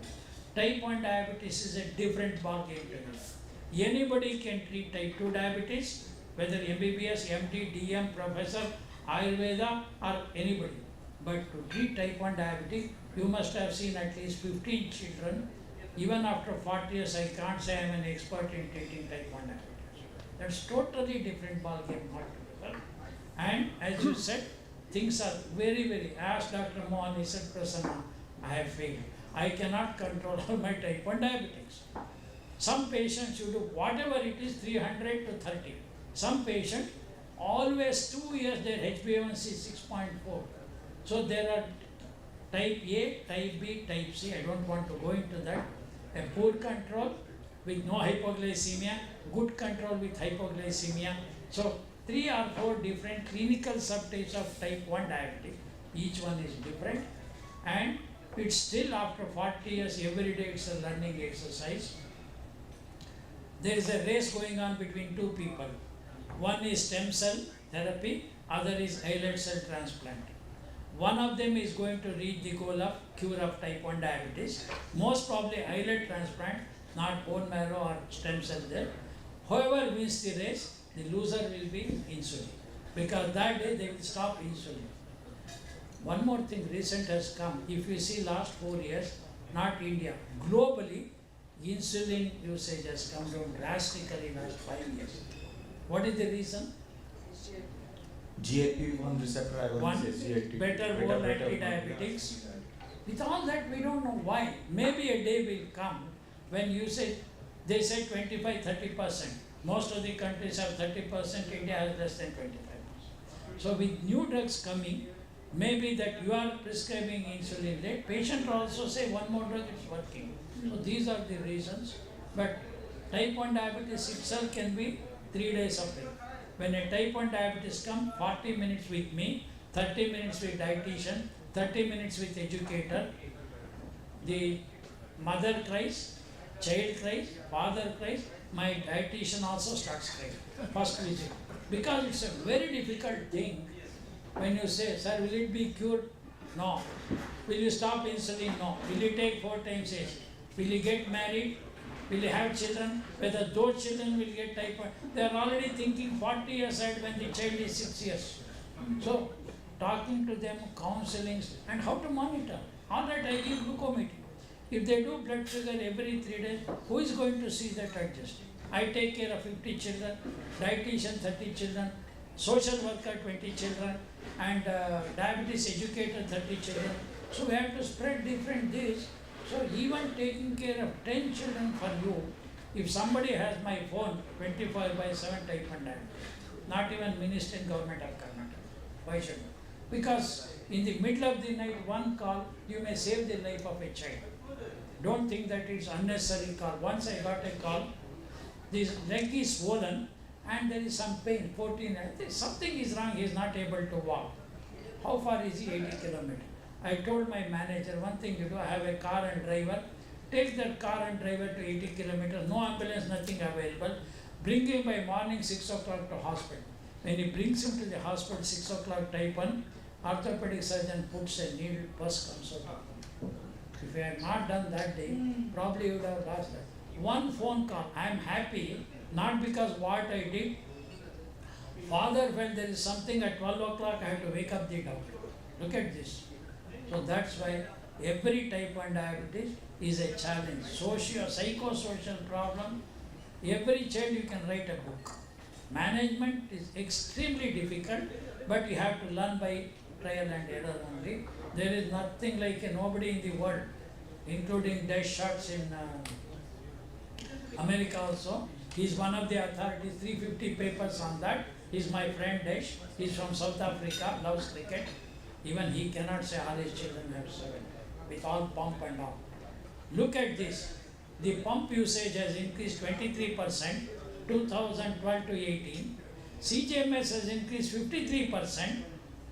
Type 1 diabetes is a different ball game to me. Anybody can treat type 2 diabetes, whether MBBS, MD, DM, professor, Ayurveda or anybody. But to treat type 1 diabetes, you must have seen at least 15 children. Even after 40 years, I can't say I am an expert in treating type 1 diabetes. That's totally different ball game altogether. And as you said, things are very, very, as Dr. Mohan, he said, Prasanna, I have failed. I cannot control all my type 1 diabetics. Some patients you do whatever it is, 300 to 30. Some patient, always 2 years their HbA1c is 6.4. So there are type A, type B, type C. I don't want to go into that. A poor control with no hypoglycemia, good control with hypoglycemia. So 3 or 4 different clinical subtypes of type 1 diabetes. Each one is different. And it's still after 40 years, every day it's a learning exercise. There is a race going on between 2 people. One is stem cell therapy, other is islet cell transplant. One of them is going to reach the goal of cure of type 1 diabetes. Most probably islet transplant, not bone marrow or stem cell there. Whoever wins the race, the loser will be insulin. Because that day they will stop insulin. One more thing recent has come. If you see last 4 years, not India, globally, insulin usage has come down drastically in last 5 years. What is the reason? GLP-1 receptor One, agonist, GLP, better oral anti-diabetics. With all that, we don't know why. Maybe a day will come when you say, they say 25-30%. Most of the countries have 30%, India has less than 25%. So with new drugs coming, maybe that you are prescribing insulin late, patient also say one more drug is working. So these are the reasons. But type 1 diabetes itself can be 3 days of it. When a type 1 diabetes comes, 40 minutes with me, 30 minutes with dietitian, 30 minutes with educator, the mother cries, child cries, father cries, my dietitian also starts crying, first visit. Because it's a very difficult thing when you say, sir, will it be cured? No. Will you stop insulin? No. Will you take 4 times age? Will you get married? Will you have children? Whether those children will get type 1. They are already thinking 40 years ahead when the child is 6 years. So, talking to them, counseling, and how to monitor. All that I give glucometry. If they do blood sugar every 3 days, who is going to see that adjust? I take care of 50 children, dietitian 30 children, social worker 20 children, and diabetes educator 30 children. So we have to spread different days. So even taking care of 10 children for you, if somebody has my phone 24/7 type 1 diabetes, not even minister in government of Karnataka. Why should I? Because in the middle of the night, one call, you may save the life of a child. Don't think that it's unnecessary call. Once I got a call, this leg is swollen and there is some pain, 14, something is wrong, he is not able to walk. How far is he? 80 kilometers. I told my manager, one thing you do, I have a car and driver, take that car and driver to 80 kilometers, no ambulance, nothing available, bring him by morning 6 o'clock to hospital. When he brings him to the hospital 6 o'clock type 1, orthopedic surgeon puts a needle, pus comes out. If I had not done that day, probably you would have lost that. One phone call, I am happy, not because what I did. Father felt there is something at 12 o'clock, I have to wake up the doctor. Look at this. So that's why every type 1 diabetes is a challenge. Psychosocial problem, every child you can write a book. Management is extremely difficult, but you have to learn by trial and error only. There is nothing like nobody in the world, including Desh shots in America also. He is one of the authorities, 350 papers on that. He is my friend Desh. He is from South Africa, loves cricket. Even he cannot say all his children have 7, with all pump and all. Look at this. The pump usage has increased 23%, 2012 to 18. CGMS has increased 53%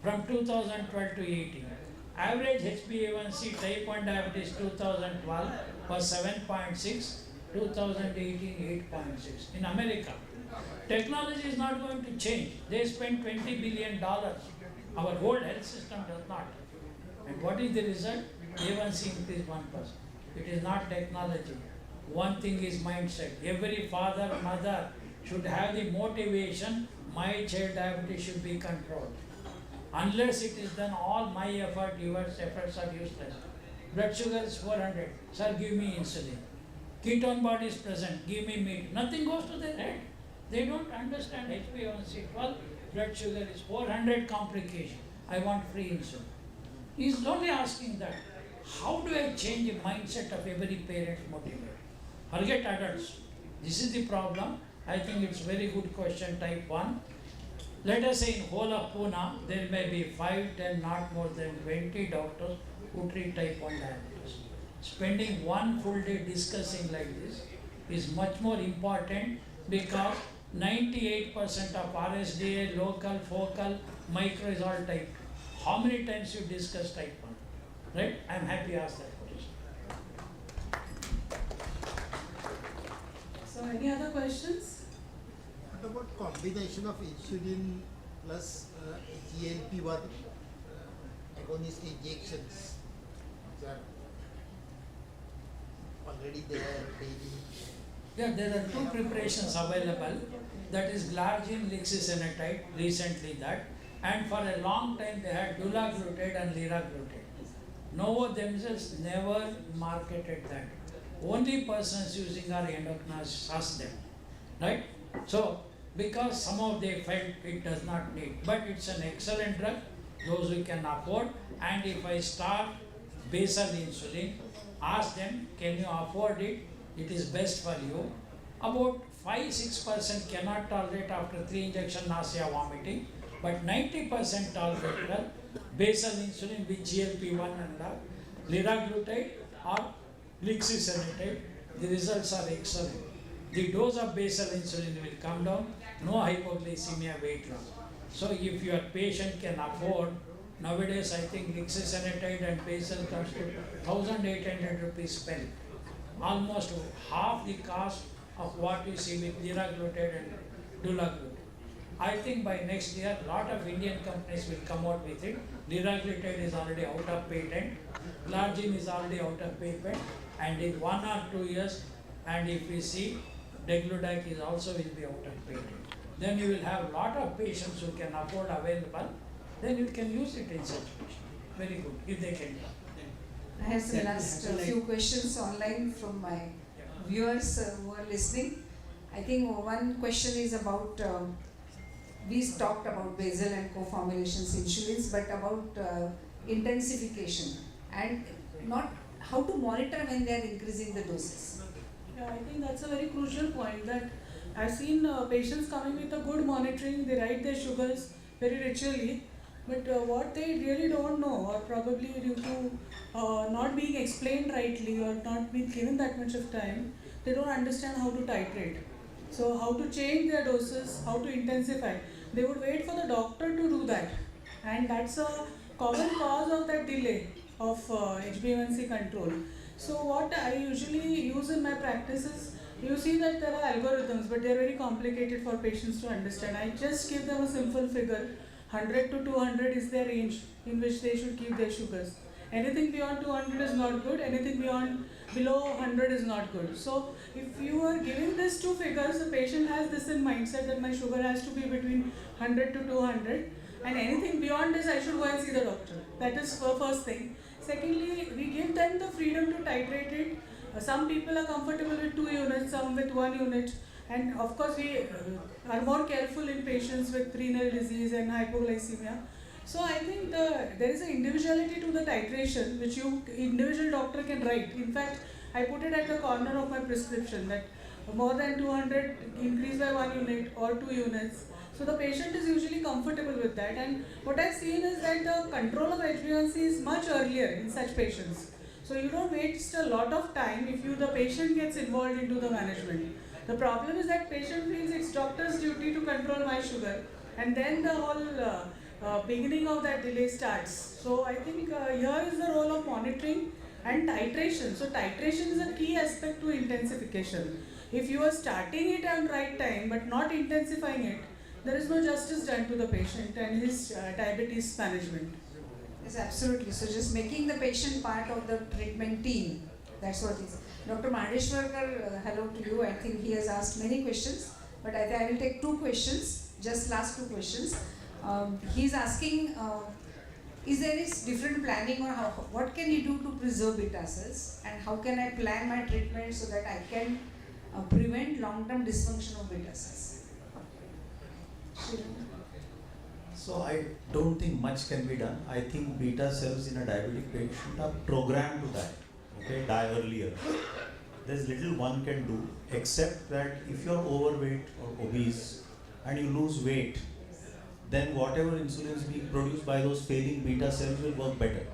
from 2012 to 18. Average HbA1c type 1 diabetes 2012 was 7.6, 2018 8.6. In America, technology is not going to change. They spend $20 billion. Our whole health system does not. And what is the result? A1C increased 1%. It is not technology. One thing is mindset. Every father, mother should have the motivation, my child diabetes should be controlled. Unless it is done, all my effort, your efforts are useless. Blood sugar is 400. Sir, give me insulin. Ketone body is present. Give me meat. Nothing goes to their head. They don't understand HbA1c 12. Blood sugar is 400 complication. I want free insulin. He is only asking that. How do I change the mindset of every parent motivated? Forget adults. This is the problem. I think it's very good question, type 1. Let us say in whole of Pune, there may be 5, 10, not more than 20 doctors who treat type 1 diabetes. Spending one full day discussing like this is much more important because 98% of RSDA, local, focal, micro is all type 2. How many times you discuss type 1? Right? I am happy to ask that question. So any other questions? What about combination of insulin plus GLP-1 agonist injections, which are already there daily? Yeah, there are 2 preparations available. That is glargine lixisenatide, recently that, And for a long time they had dulaglutide and liraglutide. Novo themselves never marketed that. Only persons using our endocrinologists asked them. Right? So, because somehow they felt it does not need. But it's an excellent drug, those who can afford. And if I start basal insulin, ask them, can you afford it? It is best for you. About 5-6% cannot tolerate after 3 injection nausea vomiting, but 90% tolerate well. Basal insulin with GLP-1 and liraglutide or lixisenatide, the results are excellent. The dose of basal insulin will come down, no hypoglycemia, weight loss. So if your patient can afford, nowadays I think lixisenatide and basal comes to 1,800 rupees pen, almost half the cost of what you see with liraglutide and dulaglutide. I think by next year, lot of Indian companies will come out with it. Liraglutide is already out of patent, Glargine is already out of patent, and in 1 or 2 years, and if we see, degludec is also will be out of patent. Then you will have lot of patients who can afford available, then you can use it in such patients. Very good, if they can. I have some last few questions online from my viewers who are listening. I think one question is about, we talked about basal and co-formulations insulins, but about intensification and not how to monitor when they are increasing the doses. Yeah, I think that's a very crucial point, that I've seen patients coming with a good monitoring, they write their sugars very ritually, but what they really don't know, or probably due to not being explained rightly or not being given that much of time, they don't understand how to titrate. So how to change their doses, how to intensify. They would wait for the doctor to do that, and that's a common cause of that delay of HbA1c control. So what I usually use in my practice is, you see that there are algorithms, but they are very complicated for patients to understand. I just give them a simple figure, 100 to 200 is their range in which they should keep their sugars. Anything beyond 200 is not good, anything below 100 is not good. So if you are giving these two figures, the patient has this in mindset that my sugar has to be between 100 to 200, and anything beyond this I should go and see the doctor. That is the first thing. Secondly, we give them the freedom to titrate it. Some people are comfortable with 2 units, some with 1 unit, and of course we are more careful in patients with renal disease and hypoglycemia. So I think there is an individuality to the titration which individual doctor can write. In fact, I put it at the corner of my prescription that more than 200 increase by 1 unit or 2 units. So the patient is usually comfortable with that, and what I've seen is that the control of HbA1c is much earlier in such patients. So you don't waste a lot of time if the patient gets involved into the management. The problem is that patient feels it's doctor's duty to control my sugar, and then the whole beginning of that delay starts. So I think here is the role of monitoring and titration. So titration is a key aspect to intensification. If you are starting it at right time but not intensifying it, there is no justice done to the patient and his diabetes management. Yes, absolutely. So just making the patient part of the treatment team, that's what it is. Dr. Maheshwarkar, hello to you. I think he has asked many questions, but I will take 2 questions, just last 2 questions. He is asking, is there is different planning, or what can you do to preserve beta cells, and how can I plan my treatment so that I can prevent long-term dysfunction of beta cells? So I don't think much can be done. I think beta cells in a diabetic patient are programmed to die. Okay, die earlier. There's little one can do, except that if you're overweight or obese and you lose weight, then whatever insulin is being produced by those failing beta cells will work better.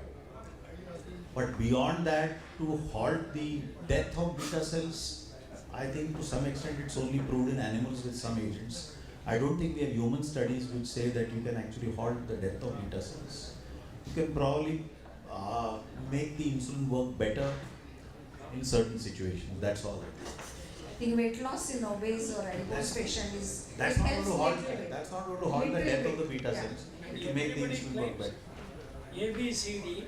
But beyond that, to halt the death of beta cells, I think to some extent it's only proved in animals with some agents. I don't think we have human studies which say that you can actually halt the death of beta cells. You can probably make the insulin work better in certain situations. That's all. I think weight loss in obese or adipose patient is. That's not going to halt. That's not going to halt the death of the beta cells. It will make the insulin work better. ABCD,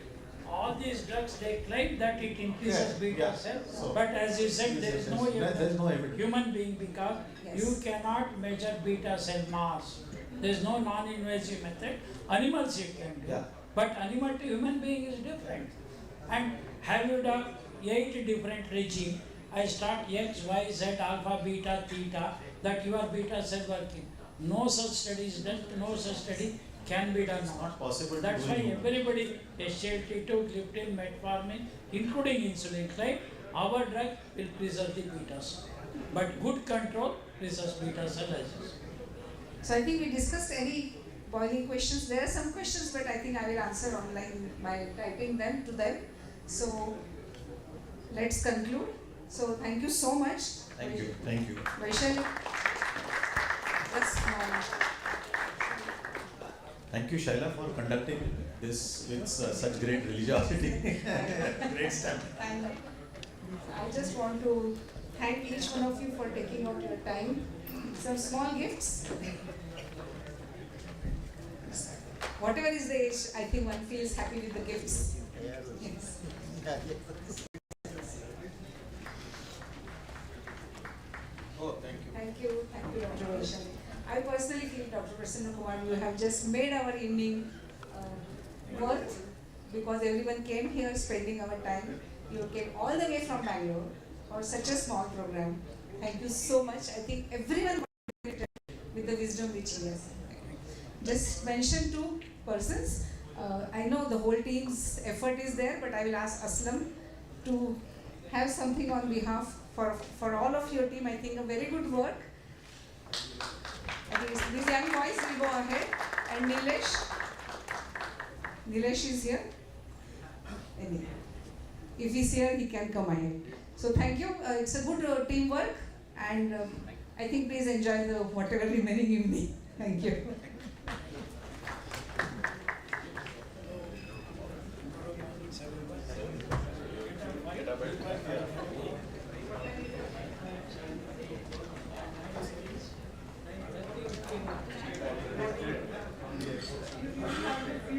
all these drugs, they claim that it increases beta cells, So, but as you said, there is no evidence. human being, because you cannot measure beta cell mass. There is no non-invasive method. Animals it can do. Yeah. But animal to human being is different. And have you done 8 different regime? I start X, Y, Z, alpha, beta, theta, that your beta cell working. No such study is done, no such study can be done It's now. not possible to That's do why in- everybody, SGLT2, gliptin, metformin, including insulin, right? Our drug will preserve the beta cell. But good control preserves beta cell lysis. So I think we discussed any boiling questions. There are some questions, but I think I will answer online by typing them to them. So let's conclude. So thank you so much. Thank you. Thank you. Vaishali. Yes, Thank you, Shaila, for conducting this with such great religiosity. Great step. and I just want to thank each one of you for taking out your time. Some small gifts. Whatever is the age, I think one feels happy with the gifts. Yes. Oh, thank you. Thank you, Dr. Vaishali. I personally feel, Dr. Prasanna Kumar, you have just made our evening worth, because everyone came here spending our time. You came all the way from Bangalore for such a small program. Thank you so much. I think everyone with the wisdom which he has. Just mention 2 persons. I know the whole team's effort is there, but I will ask Aslam to have something on behalf for all of your team. I think a very good work. I think these young boys will go ahead. And Nilesh is here. Anyway, if he's here, he can come ahead. So thank you. It's a good teamwork, and I think please enjoy the whatever remaining evening. Thank you.